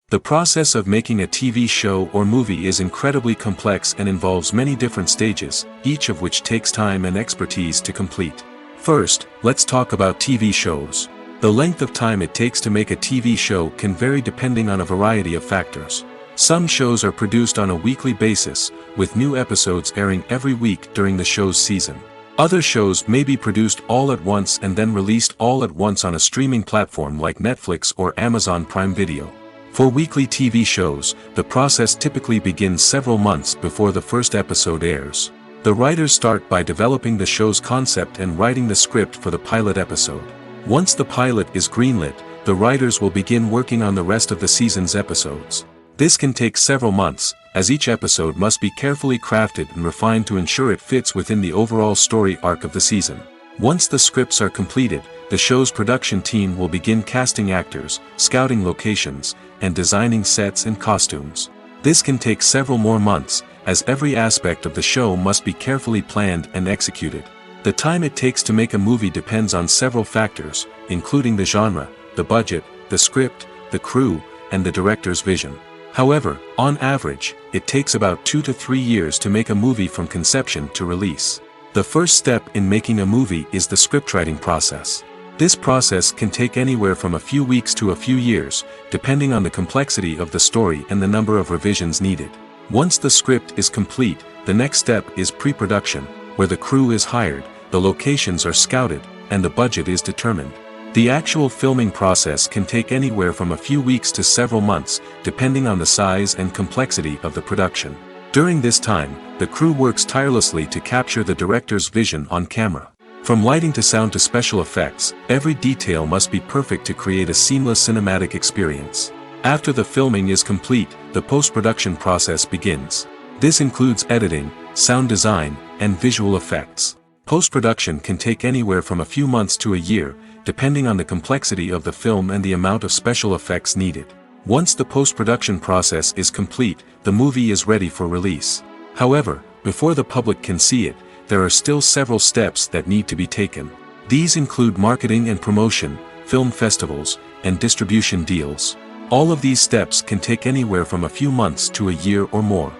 The process of making a TV show or movie is incredibly complex and involves many different stages, each of which takes time and expertise to complete. First, let's talk about TV shows. The length of time it takes to make a TV show can vary depending on a variety of factors. Some shows are produced on a weekly basis, with new episodes airing every week during the show's season. Other shows may be produced all at once and then released all at once on a streaming platform like Netflix or Amazon Prime Video. For weekly TV shows, the process typically begins several months before the first episode airs. The writers start by developing the show's concept and writing the script for the pilot episode. Once the pilot is greenlit, the writers will begin working on the rest of the season's episodes. This can take several months, as each episode must be carefully crafted and refined to ensure it fits within the overall story arc of the season. Once the scripts are completed, the show's production team will begin casting actors, scouting locations, and designing sets and costumes. This can take several more months, as every aspect of the show must be carefully planned and executed. The time it takes to make a movie depends on several factors, including the genre, the budget, the script, the crew, and the director's vision. However, on average, it takes about 2 to 3 years to make a movie from conception to release. The first step in making a movie is the scriptwriting process. This process can take anywhere from a few weeks to a few years, depending on the complexity of the story and the number of revisions needed. Once the script is complete, the next step is pre-production, where the crew is hired, the locations are scouted, and the budget is determined. The actual filming process can take anywhere from a few weeks to several months, depending on the size and complexity of the production. During this time, the crew works tirelessly to capture the director's vision on camera. From lighting to sound to special effects, every detail must be perfect to create a seamless cinematic experience. After the filming is complete, the post-production process begins. This includes editing, sound design, and visual effects. Post-production can take anywhere from a few months to a year, depending on the complexity of the film and the amount of special effects needed. Once the post-production process is complete, the movie is ready for release. However, before the public can see it, there are still several steps that need to be taken. These include marketing and promotion, film festivals, and distribution deals. All of these steps can take anywhere from a few months to a year or more.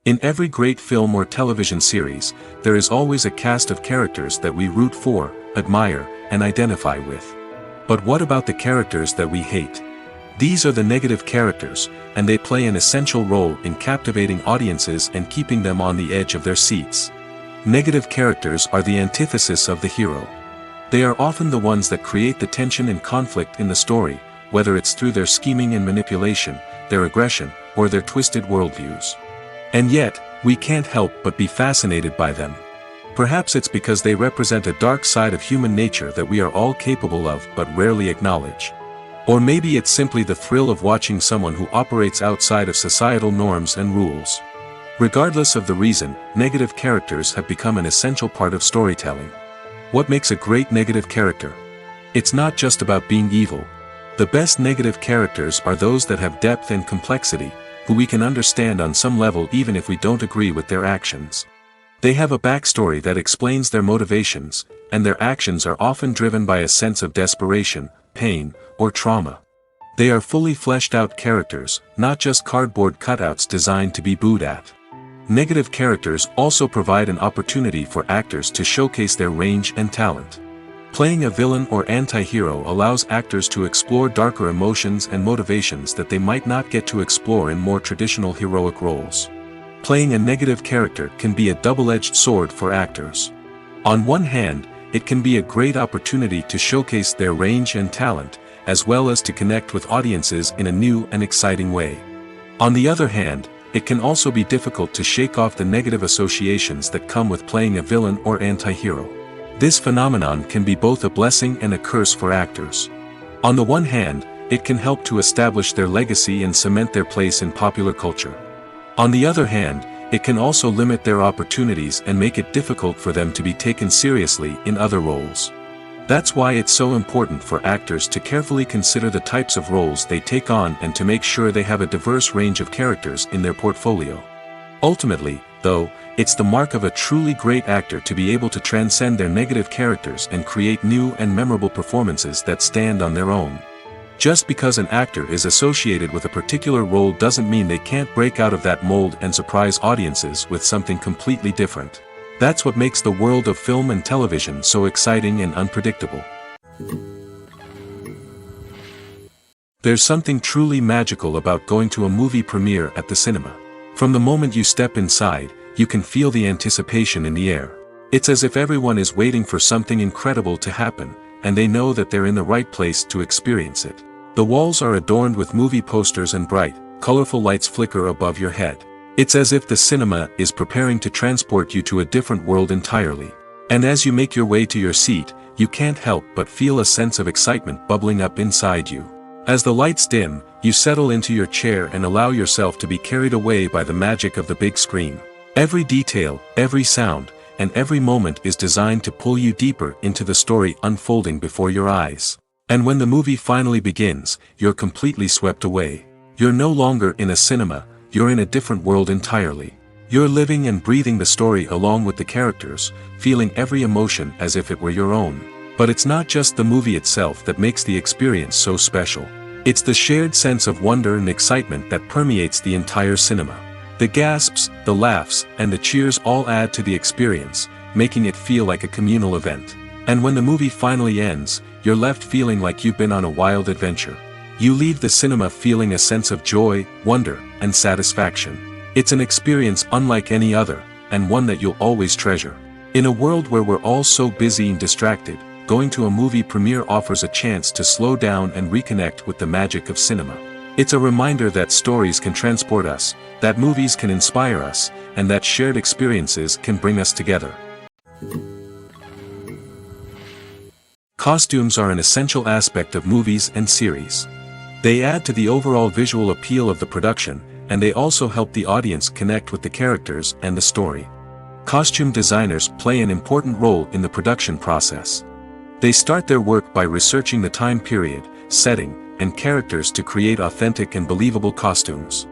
In every great film or television series, there is always a cast of characters that we root for, admire, and identify with. But what about the characters that we hate? These are the negative characters, and they play an essential role in captivating audiences and keeping them on the edge of their seats. Negative characters are the antithesis of the hero. They are often the ones that create the tension and conflict in the story, whether it's through their scheming and manipulation, their aggression, or their twisted worldviews. And yet, we can't help but be fascinated by them. Perhaps it's because they represent a dark side of human nature that we are all capable of but rarely acknowledge. Or maybe it's simply the thrill of watching someone who operates outside of societal norms and rules. Regardless of the reason, negative characters have become an essential part of storytelling. What makes a great negative character? It's not just about being evil. The best negative characters are those that have depth and complexity, who we can understand on some level even if we don't agree with their actions. They have a backstory that explains their motivations, and their actions are often driven by a sense of desperation, pain, or trauma. They are fully fleshed out characters, not just cardboard cutouts designed to be booed at. Negative characters also provide an opportunity for actors to showcase their range and talent. Playing a villain or anti-hero allows actors to explore darker emotions and motivations that they might not get to explore in more traditional heroic roles. Playing a negative character can be a double-edged sword for actors. On one hand, it can be a great opportunity to showcase their range and talent, as well as to connect with audiences in a new and exciting way. On the other hand, it can also be difficult to shake off the negative associations that come with playing a villain or anti-hero. This phenomenon can be both a blessing and a curse for actors. On the one hand, it can help to establish their legacy and cement their place in popular culture. On the other hand, it can also limit their opportunities and make it difficult for them to be taken seriously in other roles. That's why it's so important for actors to carefully consider the types of roles they take on and to make sure they have a diverse range of characters in their portfolio. Ultimately, though, it's the mark of a truly great actor to be able to transcend their negative characters and create new and memorable performances that stand on their own. Just because an actor is associated with a particular role doesn't mean they can't break out of that mold and surprise audiences with something completely different. That's what makes the world of film and television so exciting and unpredictable. There's something truly magical about going to a movie premiere at the cinema. From the moment you step inside, you can feel the anticipation in the air. It's as if everyone is waiting for something incredible to happen, and they know that they're in the right place to experience it. The walls are adorned with movie posters and bright, colorful lights flicker above your head. It's as if the cinema is preparing to transport you to a different world entirely. And as you make your way to your seat, you can't help but feel a sense of excitement bubbling up inside you. As the lights dim, you settle into your chair and allow yourself to be carried away by the magic of the big screen. Every detail, every sound, and every moment is designed to pull you deeper into the story unfolding before your eyes. And when the movie finally begins, you're completely swept away. You're no longer in a cinema, you're in a different world entirely. You're living and breathing the story along with the characters, feeling every emotion as if it were your own. But it's not just the movie itself that makes the experience so special. It's the shared sense of wonder and excitement that permeates the entire cinema. The gasps, the laughs, and the cheers all add to the experience, making it feel like a communal event. And when the movie finally ends, you're left feeling like you've been on a wild adventure. You leave the cinema feeling a sense of joy, wonder, and satisfaction. It's an experience unlike any other, and one that you'll always treasure. In a world where we're all so busy and distracted, going to a movie premiere offers a chance to slow down and reconnect with the magic of cinema. It's a reminder that stories can transport us, that movies can inspire us, and that shared experiences can bring us together. Costumes are an essential aspect of movies and series. They add to the overall visual appeal of the production, and they also help the audience connect with the characters and the story. Costume designers play an important role in the production process. They start their work by researching the time period, setting, and characters to create authentic and believable costumes.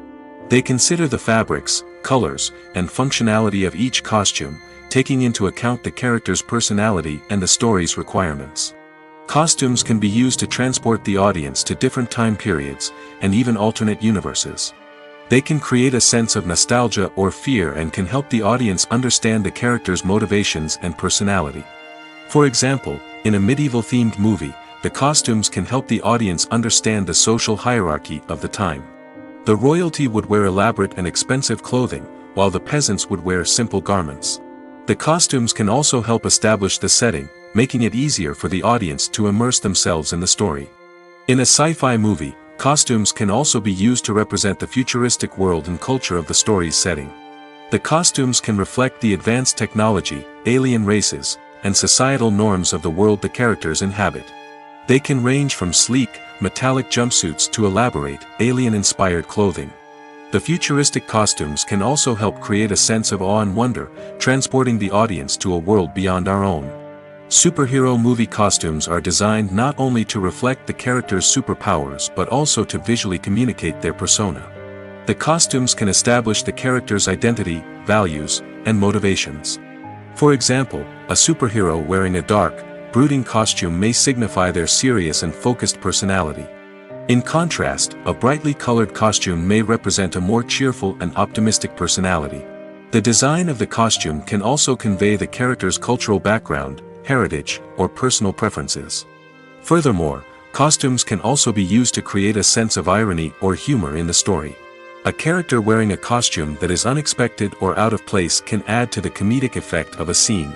They consider the fabrics, colors, and functionality of each costume, taking into account the character's personality and the story's requirements. Costumes can be used to transport the audience to different time periods, and even alternate universes. They can create a sense of nostalgia or fear and can help the audience understand the character's motivations and personality. For example, in a medieval-themed movie, the costumes can help the audience understand the social hierarchy of the time. The royalty would wear elaborate and expensive clothing, while the peasants would wear simple garments. The costumes can also help establish the setting, making it easier for the audience to immerse themselves in the story. In a sci-fi movie, costumes can also be used to represent the futuristic world and culture of the story's setting. The costumes can reflect the advanced technology, alien races, and societal norms of the world the characters inhabit. They can range from sleek, metallic jumpsuits to elaborate, alien-inspired clothing. The futuristic costumes can also help create a sense of awe and wonder, transporting the audience to a world beyond our own. Superhero movie costumes are designed not only to reflect the character's superpowers but also to visually communicate their persona. The costumes can establish the character's identity, values, and motivations. For example, a superhero wearing a dark, brooding costume may signify their serious and focused personality. In contrast, a brightly colored costume may represent a more cheerful and optimistic personality. The design of the costume can also convey the character's cultural background, heritage, or personal preferences. Furthermore, costumes can also be used to create a sense of irony or humor in the story. A character wearing a costume that is unexpected or out of place can add to the comedic effect of a scene.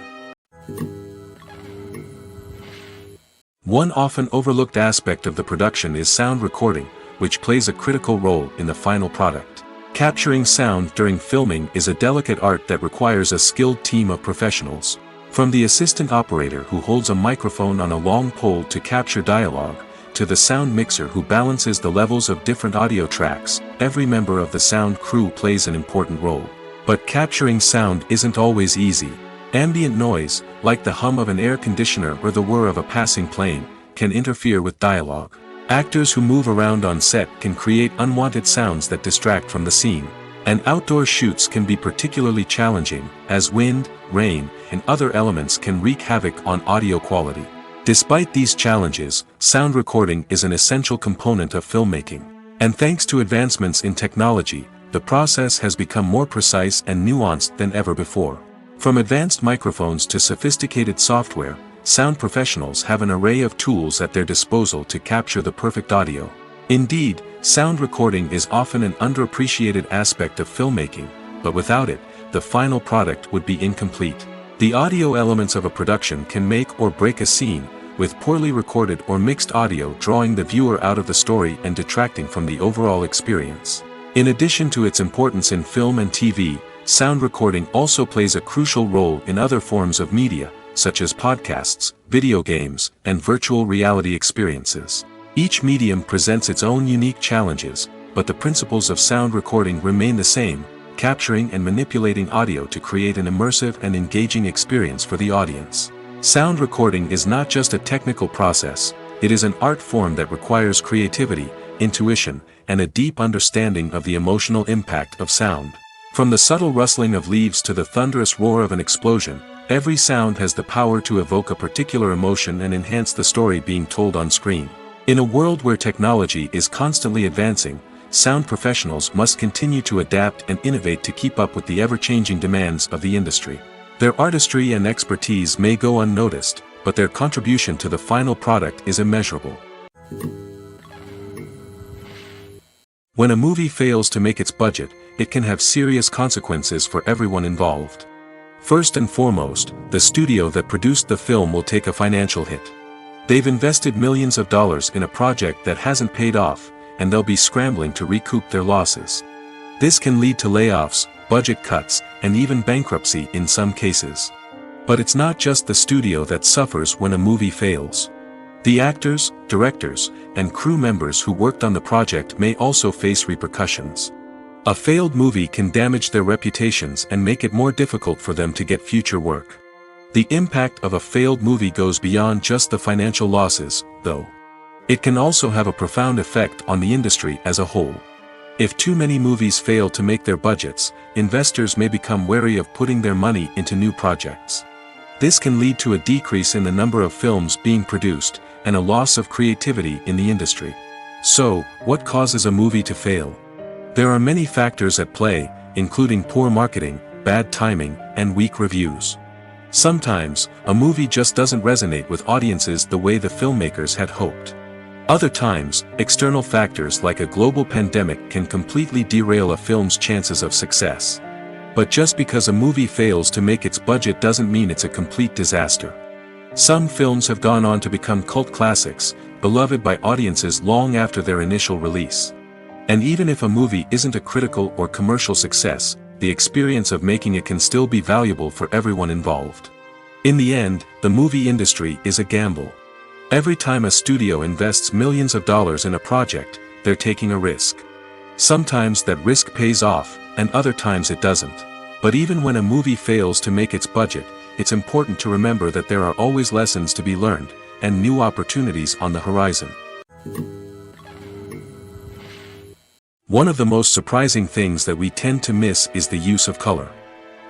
One often overlooked aspect of the production is sound recording, which plays a critical role in the final product. Capturing sound during filming is a delicate art that requires a skilled team of professionals. From the assistant operator who holds a microphone on a long pole to capture dialogue, to the sound mixer who balances the levels of different audio tracks, every member of the sound crew plays an important role. But capturing sound isn't always easy. Ambient noise, like the hum of an air conditioner or the whir of a passing plane, can interfere with dialogue. Actors who move around on set can create unwanted sounds that distract from the scene. And outdoor shoots can be particularly challenging, as wind, rain, and other elements can wreak havoc on audio quality. Despite these challenges, sound recording is an essential component of filmmaking. And thanks to advancements in technology, the process has become more precise and nuanced than ever before. From advanced microphones to sophisticated software, sound professionals have an array of tools at their disposal to capture the perfect audio. Indeed, sound recording is often an underappreciated aspect of filmmaking, but without it, the final product would be incomplete. The audio elements of a production can make or break a scene, with poorly recorded or mixed audio drawing the viewer out of the story and detracting from the overall experience. In addition to its importance in film and TV, sound recording also plays a crucial role in other forms of media, such as podcasts, video games, and virtual reality experiences. Each medium presents its own unique challenges, but the principles of sound recording remain the same, capturing and manipulating audio to create an immersive and engaging experience for the audience. Sound recording is not just a technical process, it is an art form that requires creativity, intuition, and a deep understanding of the emotional impact of sound. From the subtle rustling of leaves to the thunderous roar of an explosion, every sound has the power to evoke a particular emotion and enhance the story being told on screen. In a world where technology is constantly advancing, sound professionals must continue to adapt and innovate to keep up with the ever-changing demands of the industry. Their artistry and expertise may go unnoticed, but their contribution to the final product is immeasurable. When a movie fails to make its budget, it can have serious consequences for everyone involved. First and foremost, the studio that produced the film will take a financial hit. They've invested millions of dollars in a project that hasn't paid off, and they'll be scrambling to recoup their losses. This can lead to layoffs, budget cuts, and even bankruptcy in some cases. But it's not just the studio that suffers when a movie fails. The actors, directors, and crew members who worked on the project may also face repercussions. A failed movie can damage their reputations and make it more difficult for them to get future work. The impact of a failed movie goes beyond just the financial losses, though. It can also have a profound effect on the industry as a whole. If too many movies fail to make their budgets, investors may become wary of putting their money into new projects. This can lead to a decrease in the number of films being produced, and a loss of creativity in the industry. So, what causes a movie to fail? There are many factors at play, including poor marketing, bad timing, and weak reviews. Sometimes, a movie just doesn't resonate with audiences the way the filmmakers had hoped. Other times, external factors like a global pandemic can completely derail a film's chances of success. But just because a movie fails to make its budget doesn't mean it's a complete disaster. Some films have gone on to become cult classics, beloved by audiences long after their initial release. And even if a movie isn't a critical or commercial success, the experience of making it can still be valuable for everyone involved. In the end, the movie industry is a gamble. Every time a studio invests millions of dollars in a project, they're taking a risk. Sometimes that risk pays off, and other times it doesn't. But even when a movie fails to make its budget, it's important to remember that there are always lessons to be learned, and new opportunities on the horizon. One of the most surprising things that we tend to miss is the use of color.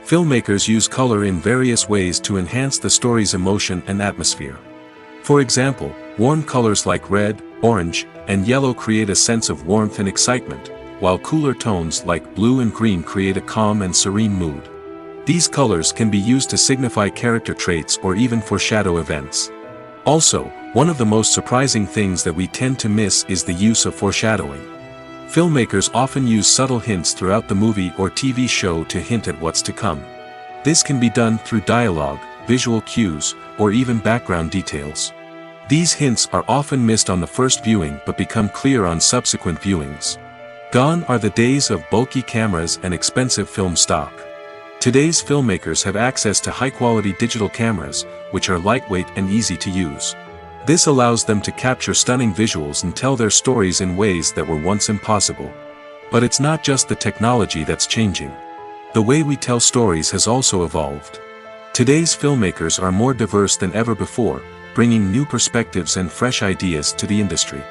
Filmmakers use color in various ways to enhance the story's emotion and atmosphere. For example, warm colors like red, orange, and yellow create a sense of warmth and excitement, while cooler tones like blue and green create a calm and serene mood. These colors can be used to signify character traits or even foreshadow events. Also, one of the most surprising things that we tend to miss is the use of foreshadowing. Filmmakers often use subtle hints throughout the movie or TV show to hint at what's to come. This can be done through dialogue, visual cues, or even background details. These hints are often missed on the first viewing but become clear on subsequent viewings. Gone are the days of bulky cameras and expensive film stock. Today's filmmakers have access to high-quality digital cameras, which are lightweight and easy to use. This allows them to capture stunning visuals and tell their stories in ways that were once impossible. But it's not just the technology that's changing. The way we tell stories has also evolved. Today's filmmakers are more diverse than ever before, bringing new perspectives and fresh ideas to the industry.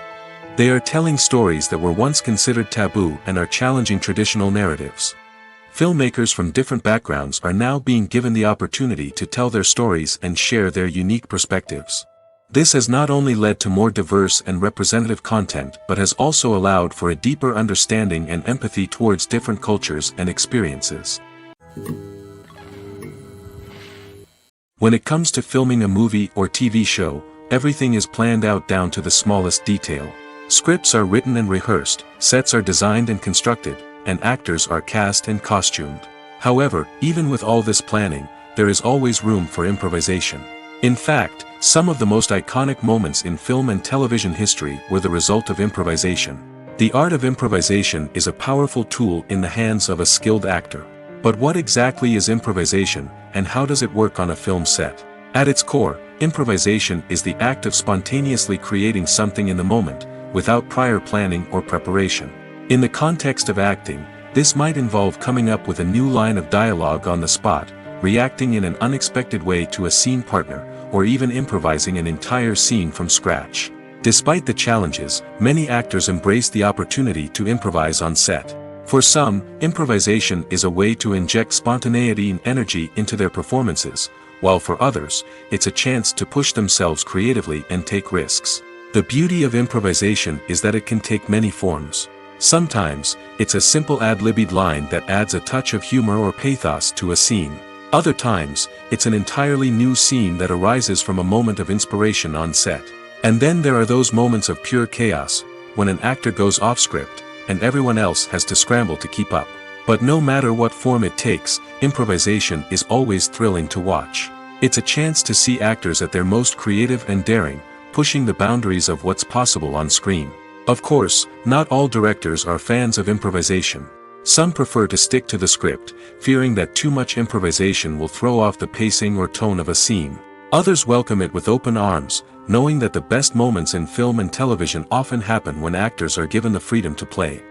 They are telling stories that were once considered taboo and are challenging traditional narratives. Filmmakers from different backgrounds are now being given the opportunity to tell their stories and share their unique perspectives. This has not only led to more diverse and representative content but has also allowed for a deeper understanding and empathy towards different cultures and experiences. When it comes to filming a movie or TV show, everything is planned out down to the smallest detail. Scripts are written and rehearsed, sets are designed and constructed, and actors are cast and costumed. However, even with all this planning, there is always room for improvisation. In fact, some of the most iconic moments in film and television history were the result of improvisation. The art of improvisation is a powerful tool in the hands of a skilled actor. But what exactly is improvisation, and how does it work on a film set? At its core, improvisation is the act of spontaneously creating something in the moment, without prior planning or preparation. In the context of acting, this might involve coming up with a new line of dialogue on the spot, reacting in an unexpected way to a scene partner, or even improvising an entire scene from scratch. Despite the challenges, many actors embrace the opportunity to improvise on set. For some, improvisation is a way to inject spontaneity and energy into their performances, while for others, it's a chance to push themselves creatively and take risks. The beauty of improvisation is that it can take many forms. Sometimes, it's a simple ad-libbed line that adds a touch of humor or pathos to a scene. Other times, it's an entirely new scene that arises from a moment of inspiration on set. And then there are those moments of pure chaos, when an actor goes off script, and everyone else has to scramble to keep up. But no matter what form it takes, improvisation is always thrilling to watch. It's a chance to see actors at their most creative and daring, pushing the boundaries of what's possible on screen. Of course, not all directors are fans of improvisation. Some prefer to stick to the script, fearing that too much improvisation will throw off the pacing or tone of a scene. Others welcome it with open arms, knowing that the best moments in film and television often happen when actors are given the freedom to play.